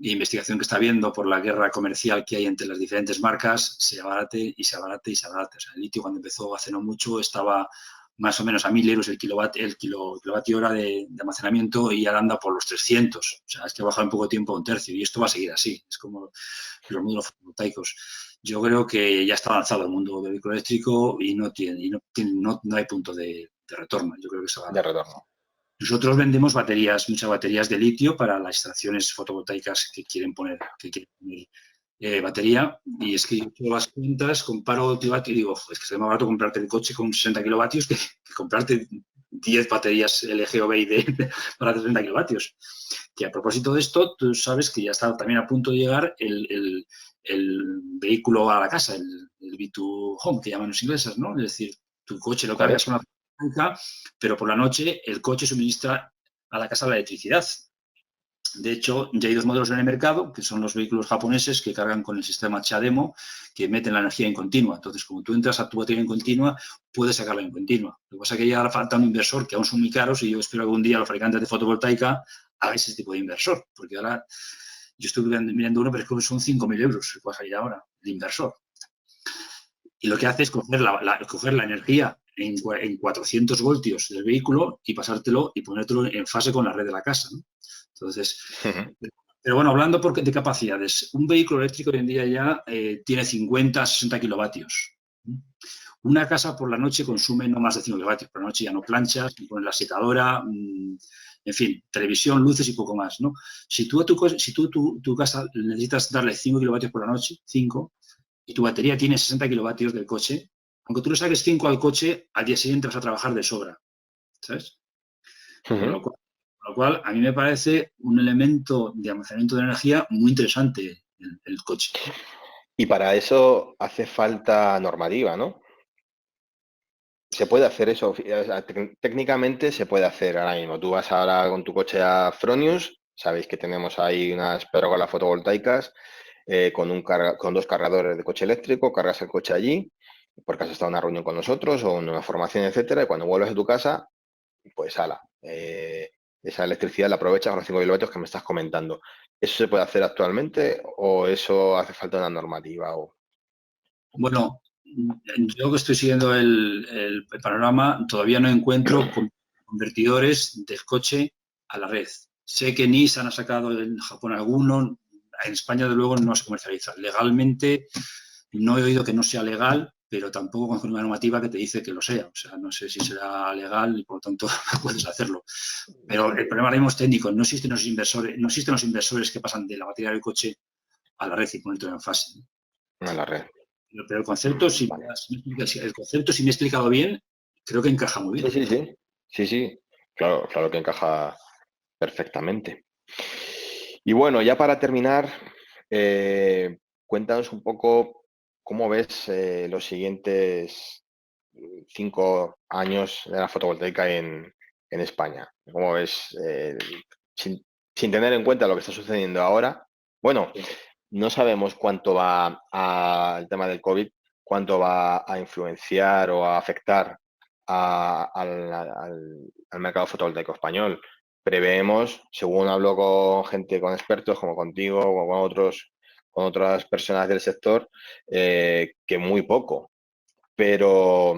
e investigación que está habiendo por la guerra comercial que hay entre las diferentes marcas, se abarate y se abarate y se abarate. O sea, el litio cuando empezó hace no mucho estaba más o menos a 1.000 euros el kilovatio hora de almacenamiento y ahora anda por los 300. O sea, es que ha bajado en poco tiempo un tercio y esto va a seguir así. Es como los módulos fotovoltaicos. Yo creo que ya está avanzado el mundo del vehículo eléctrico y no hay punto de retorno. Yo creo que se va a De dar. retorno. Nosotros vendemos muchas baterías de litio para las estaciones fotovoltaicas que quieren poner batería. Y es que yo hago las cuentas, comparo kilovatio y digo, es que es más barato comprarte el coche con 60 kilovatios que comprarte 10 baterías LG o BYD para 30 kilovatios. Que a propósito de esto, tú sabes que ya está también a punto de llegar el vehículo a la casa, el B2 Home, que llaman los ingleses, ¿no? Es decir, tu coche lo cargas con una fotovoltaica, pero por la noche el coche suministra a la casa la electricidad. De hecho, ya hay 2 modelos en el mercado, que son los vehículos japoneses que cargan con el sistema CHAdeMO, que meten la energía en continua. Entonces, como tú entras a tu batería en continua, puedes sacarla en continua. Lo que pasa es que ya ahora falta un inversor, que aún son muy caros, y yo espero que algún día los fabricantes de fotovoltaica hagan ese tipo de inversor, porque ahora yo estoy mirando uno, pero es que son 5.000 euros que puede salir ahora, el inversor. Y lo que hace es coger la energía en 400 voltios del vehículo y pasártelo y ponértelo en fase con la red de la casa, ¿no? Entonces, pero bueno, hablando de capacidades, un vehículo eléctrico hoy en día ya tiene 50, 60 kilovatios. Una casa por la noche consume no más de 5 kilovatios. Por la noche ya no planchas, ni pones la secadora, en fin, televisión, luces y poco más, ¿no? Si tú a tu casa necesitas darle 5 kilovatios por la noche, 5, y tu batería tiene 60 kilovatios del coche, aunque tú le saques 5 al coche, al día siguiente vas a trabajar de sobra, ¿sabes? Con lo cual, a mí me parece un elemento de almacenamiento de energía muy interesante el coche. Y para eso hace falta normativa, ¿no? Se puede hacer eso, o sea, técnicamente se puede hacer ahora mismo. Tú vas ahora con tu coche a Fronius, sabéis que tenemos ahí unas perógalas fotovoltaicas con 2 cargadores de coche eléctrico, cargas el coche allí, porque has estado en una reunión con nosotros o en una formación, etcétera, y cuando vuelves a tu casa, pues esa electricidad la aprovechas con los 5 kilovatios que me estás comentando. ¿Eso se puede hacer actualmente o eso hace falta una normativa? Bueno, yo que estoy siguiendo el panorama, todavía no encuentro convertidores del coche a la red. Sé que Nissan ha sacado en Japón alguno, en España de luego no se comercializa. Legalmente no he oído que no sea legal, pero tampoco conozco una normativa que te dice que lo sea. O sea, no sé si será legal y por lo tanto puedes hacerlo. Pero el problema ahora mismo es técnico. No existen los inversores que pasan de la batería del coche a la red y ponerlo en fase. A la red. Pero el concepto, Vale. si me he explicado bien, creo que encaja muy bien. Sí. Claro que encaja perfectamente. Y bueno, ya para terminar, cuéntanos un poco cómo ves los siguientes 5 años de la fotovoltaica en España. ¿Cómo ves, sin tener en cuenta lo que está sucediendo ahora? Bueno, no sabemos cuánto va el tema del COVID, cuánto va a influenciar o a afectar al mercado fotovoltaico español. Preveemos, según hablo con gente, con expertos como contigo o con otras personas del sector, que muy poco. Pero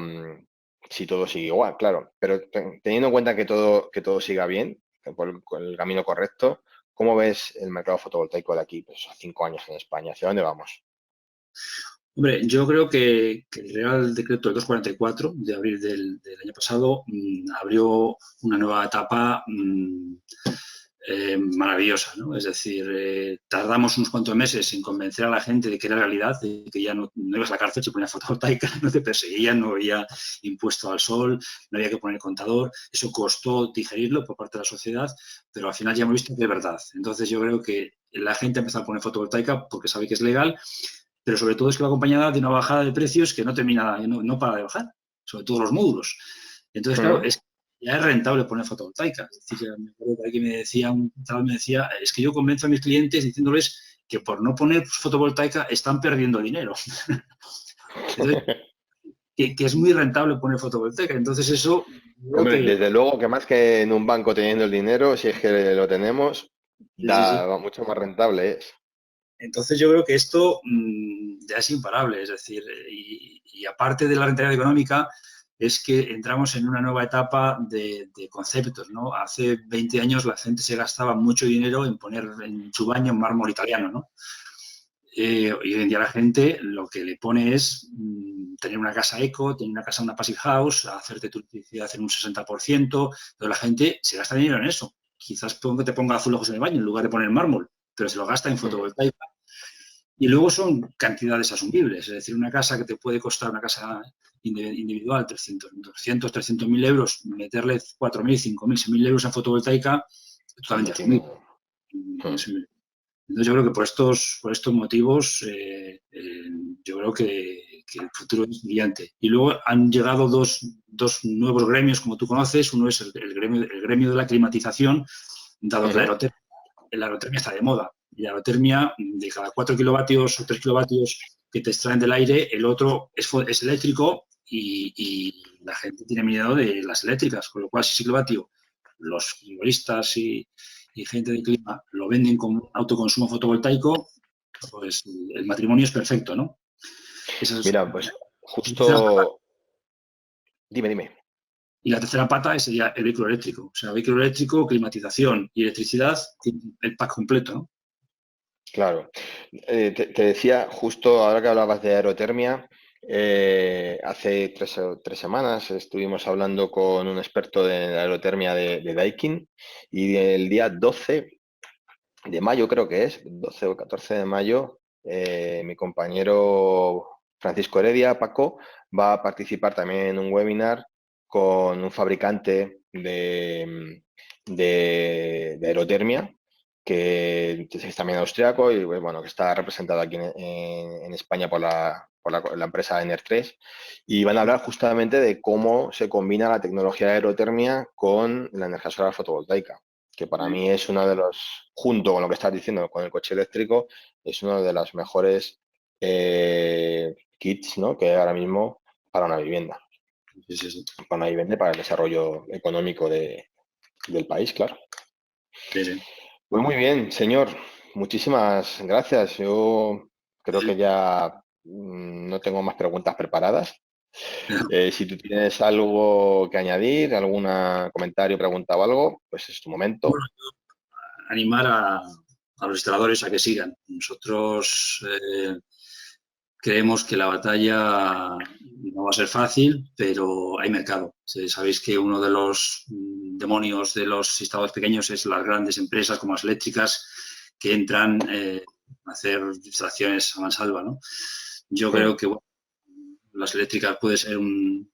si todo sigue igual, claro. Pero teniendo en cuenta que todo siga bien, por el camino correcto, ¿cómo ves el mercado fotovoltaico de aquí, pues, a 5 años en España? ¿Hacia dónde vamos? Hombre, yo creo que el Real Decreto del 244 de abril del año pasado abrió una nueva etapa maravillosa, ¿no? Es decir, tardamos unos cuantos meses en convencer a la gente de que era realidad, de que ya no ibas a la cárcel si ponías fotovoltaica, no te perseguían, no había impuesto al sol, no había que poner contador. Eso costó digerirlo por parte de la sociedad, pero al final ya hemos visto que es verdad. Entonces yo creo que la gente ha empezado a poner fotovoltaica porque sabe que es legal, pero sobre todo es que va acompañada de una bajada de precios que no termina, no para de bajar, sobre todo los módulos. Entonces, claro, ya es rentable poner fotovoltaica. Es decir, me acuerdo que alguien me decía, es que yo convenzo a mis clientes diciéndoles que por no poner fotovoltaica están perdiendo dinero. Entonces, que es muy rentable poner fotovoltaica. Entonces, eso... Hombre, desde luego que más que en un banco teniendo el dinero, si es que lo tenemos, Sí. mucho más rentable es. Entonces yo creo que esto ya es imparable, es decir, y aparte de la rentabilidad económica, es que entramos en una nueva etapa de conceptos, ¿no? Hace 20 años la gente se gastaba mucho dinero en poner en su baño mármol italiano, ¿no? Y hoy en día la gente lo que le pone es tener una casa eco, tener una passive house, hacerte tu electricidad en un 60%, pero la gente se gasta dinero en eso. Quizás te ponga azulejos en el baño en lugar de poner mármol, pero se lo gasta en fotovoltaica. Y luego son cantidades asumibles, es decir, una casa que te puede costar, una casa individual, 300.000 euros, meterle 4.000, 5.000, 6.000 euros en fotovoltaica, totalmente asumible. Entonces yo creo que por estos motivos yo creo que el futuro es brillante. Y luego han llegado dos nuevos gremios, como tú conoces. Uno es el gremio de la climatización, dado que la aerotermia está de moda. Y la aerotermia, de cada 4 kilovatios o 3 kilovatios que te extraen del aire, el otro es eléctrico y la gente tiene miedo de las eléctricas, con lo cual, si ese kilovatio, los frigoristas y gente de clima lo venden con autoconsumo fotovoltaico, pues el matrimonio es perfecto, ¿no? Mira, pues justo Dime, dime. Y la tercera pata sería el vehículo eléctrico. O sea, vehículo eléctrico, climatización y electricidad, el pack completo, ¿no? Claro. Te decía, justo ahora que hablabas de aerotermia, hace 3 semanas estuvimos hablando con un experto de aerotermia de Daikin y el día 12 de mayo, creo que es, 12 o 14 de mayo, mi compañero Francisco Heredia, Paco, va a participar también en un webinar con un fabricante de aerotermia que es también austriaco y bueno, que está representado aquí en España por la empresa Ener3 y van a hablar justamente de cómo se combina la tecnología de aerotermia con la energía solar fotovoltaica, que para mí es uno de los, junto con lo que estás diciendo, con el coche eléctrico, es uno de los mejores kits, ¿no?, que hay ahora mismo para una vivienda, Sí, sí, sí. para una vivienda y para el desarrollo económico del país, claro. Sí, sí. Pues muy bien, señor. Muchísimas gracias. Yo creo que ya no tengo más preguntas preparadas. Si tú tienes algo que añadir, algún comentario, pregunta o algo, pues es tu momento. Bueno, animar a los instaladores a que sigan. Nosotros creemos que la batalla no va a ser fácil, pero hay mercado. Sabéis que uno de los demonios de los instaladores pequeños es las grandes empresas como las eléctricas que entran a hacer instalaciones a mansalva, ¿no? Yo Sí, creo que bueno, las eléctricas puede ser un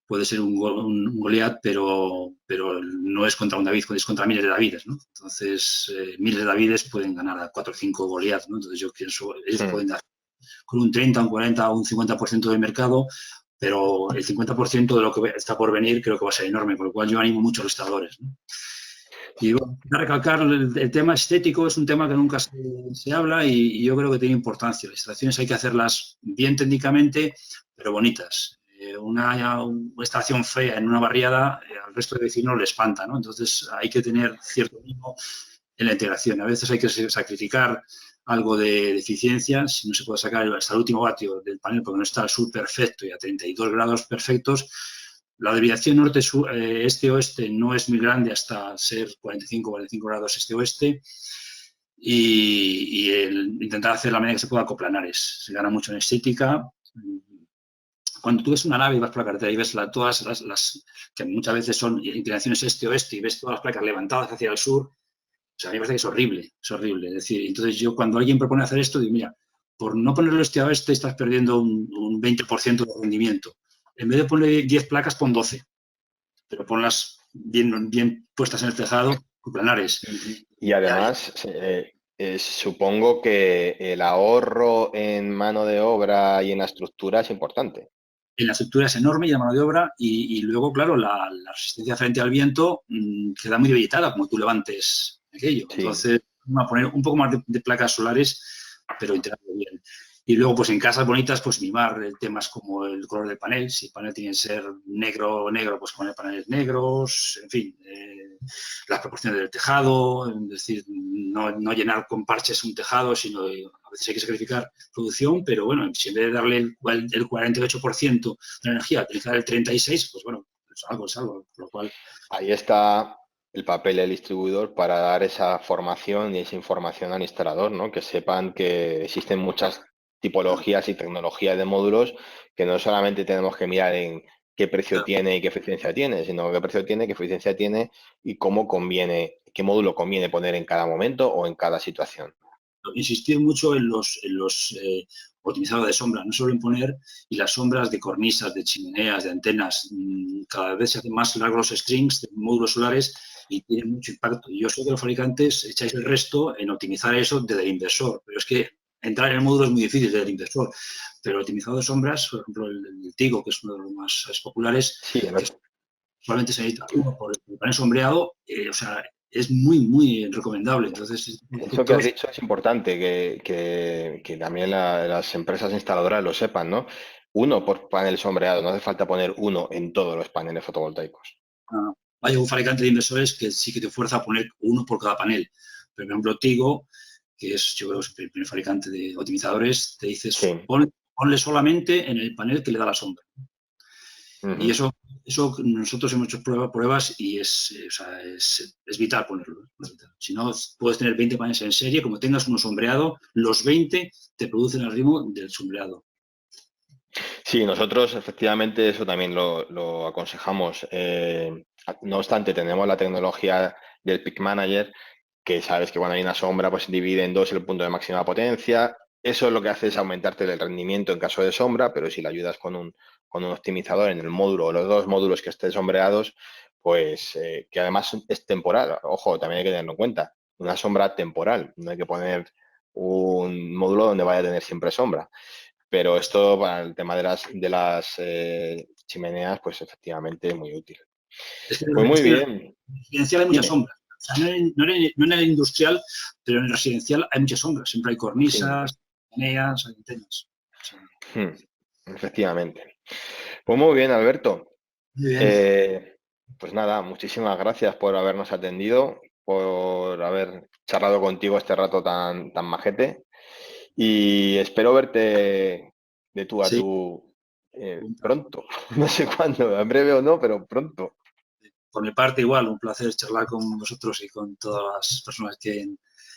Goliat, pero no es contra un David, es contra miles de Davides, ¿no? Entonces, miles de Davides pueden ganar a 4 o 5 Goliat, ¿no? Entonces, yo pienso, ellos mm, pueden dar con un 30, un 40 o un 50% del mercado, pero el 50% de lo que está por venir creo que va a ser enorme, por lo cual yo animo mucho a los instaladores, ¿no? Y bueno, para recalcar, el tema estético es un tema que nunca se habla y yo creo que tiene importancia. Las instalaciones hay que hacerlas bien técnicamente, pero bonitas. Una instalación fea en una barriada al resto de vecinos le espanta, ¿no? Entonces hay que tener cierto mínimo en la integración. A veces hay que sacrificar algo de eficiencia, si no se puede sacar hasta el último vatio del panel porque no está al sur perfecto y a 32 grados perfectos. La desviación este-oeste no es muy grande hasta ser 45 grados este-oeste y intentar hacer la medida que se pueda coplanares. Se gana mucho en estética. Cuando tú ves una nave y vas por la carretera y ves todas las que muchas veces son inclinaciones este-oeste y ves todas las placas levantadas hacia el sur, o sea, a mí me parece que es horrible, es horrible. Es decir, entonces yo cuando alguien propone hacer esto, digo, mira, por no ponerlo este a oeste estás perdiendo un 20% de rendimiento. En vez de poner 10 placas, pon 12, pero ponlas bien puestas en el tejado, planares. y además, supongo que el ahorro en mano de obra y en la estructura es importante. En la estructura es enorme y la mano de obra y luego, claro, la resistencia frente al viento queda muy debilitada como tú levantes aquello. Sí, Entonces, vamos a poner un poco más de placas solares, pero integrarlo bien. Y luego, pues en casas bonitas, pues mimar temas como el color del panel. Si el panel tiene que ser negro, negro, pues poner paneles negros, en fin, las proporciones del tejado, es decir, no llenar con parches un tejado, sino a veces hay que sacrificar producción, pero bueno, si en vez de darle el 48% de la energía, utilizar el 36%, pues bueno, es algo, por lo cual... ahí está el papel del distribuidor para dar esa formación y esa información al instalador, ¿no? Que sepan que existen muchas tipologías y tecnologías de módulos que no solamente tenemos que mirar en qué precio tiene y qué eficiencia tiene, sino qué precio tiene, qué eficiencia tiene y cómo conviene, qué módulo conviene poner en cada momento o en cada situación. Insistir mucho en los optimizadores de sombra, no solo en poner, y las sombras de cornisas, de chimeneas, de antenas, cada vez se hacen más largos los strings de módulos solares y tienen mucho impacto. Y yo sé que los fabricantes echáis el resto en optimizar eso desde el inversor, pero es que entrar en el módulo es muy difícil desde el inversor. Pero el optimizador de sombras, por ejemplo, el Tigo, que es uno de los más populares, Sí, que solamente se necesita uno por el panel sombreado, o sea, es muy, muy recomendable. Entonces, eso que has dicho es importante, que también las empresas instaladoras lo sepan, ¿no? Uno por panel sombreado, no hace falta poner uno en todos los paneles fotovoltaicos. hay un fabricante de inversores que sí que te fuerza a poner uno por cada panel. Por ejemplo, Tigo, que es, yo creo, el primer fabricante de optimizadores, te dices, Sí. ponle solamente en el panel que le da la sombra. Y Ujú. eso Eso nosotros hemos hecho pruebas y o sea, es vital ponerlo. Si no, puedes tener 20 paneles en serie, como tengas uno sombreado, los 20 te producen el ritmo del sombreado. Sí, nosotros efectivamente eso también lo aconsejamos. No obstante, tenemos la tecnología del Peak Manager, que sabes que cuando hay una sombra, pues se divide en dos el punto de máxima potencia. Eso es lo que hace es aumentarte el rendimiento en caso de sombra, pero si le ayudas con un optimizador en el módulo o los dos módulos que estén sombreados, pues que además es temporal. Ojo, también hay que tenerlo en cuenta. Una sombra temporal. No hay que poner un módulo donde vaya a tener siempre sombra. Pero esto para el tema de las chimeneas, pues efectivamente muy útil. Pues muy Es que en el bien. residencial hay muchas Dime. sombras. O sea, no en el industrial, pero en el residencial hay muchas sombras. Siempre hay Sí. cornisas, chimeneas, hay antenas. O sea, Hmm, efectivamente. Pues muy bien, Alberto. muy bien. Eh, pues nada, muchísimas gracias por habernos atendido, por haber charlado contigo este rato tan majete. Y espero verte de tú a Sí, tú pronto. No sé cuándo, en breve o no, pero pronto. por mi parte, igual, un placer charlar con vosotros y con todas las personas que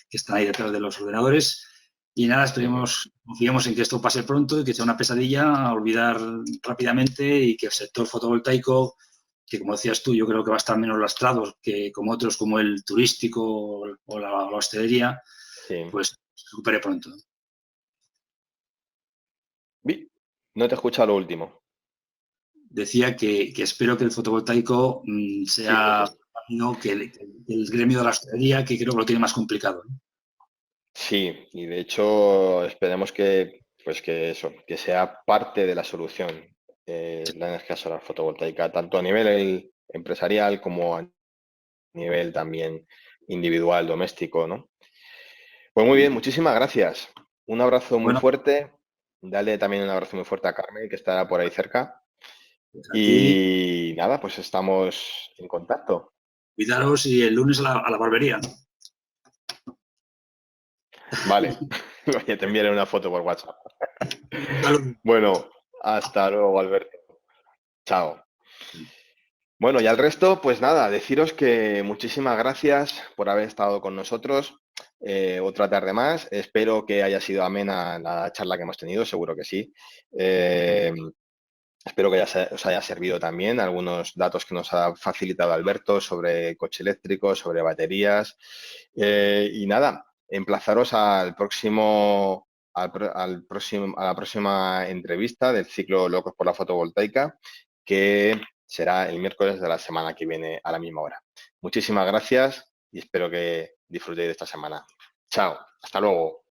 están ahí detrás de los ordenadores. Y nada, Ujú. confiemos en que esto pase pronto y que sea una pesadilla a olvidar rápidamente y que el sector fotovoltaico, que como decías tú, yo creo que va a estar menos lastrado que como otros, como el turístico o la hostelería, Sí. pues se recupere pronto. No te he escuchado lo último. Decía que espero que el fotovoltaico Sí, sea rápido que el gremio de la hostelería, que creo que lo tiene más complicado, ¿no? sí, y de hecho esperemos que eso, que sea parte de la solución la energía solar fotovoltaica, tanto a nivel empresarial como a nivel también individual, doméstico, ¿no? Pues muy bien, muchísimas gracias. Un abrazo muy Bueno, fuerte. Dale también un abrazo muy fuerte a Carmen, que estará por ahí cerca. pues a ti, Y nada, pues estamos en contacto. cuidaros y el lunes a la barbería. Vale, oye, te enviaré una foto por WhatsApp. Salud. Bueno, hasta luego, Alberto. Chao. Bueno, y al resto, pues nada, deciros que muchísimas gracias por haber estado con nosotros otra tarde más. Espero que haya sido amena la charla que hemos tenido, seguro que sí. Eh, Espero que os haya servido también algunos datos que nos ha facilitado Alberto sobre coche eléctrico, sobre baterías. Y nada, emplazaros a la próxima entrevista del ciclo Locos por la Fotovoltaica, que será el miércoles de la semana que viene a la misma hora. Muchísimas gracias y espero que disfrutéis de esta semana. Chao, hasta luego.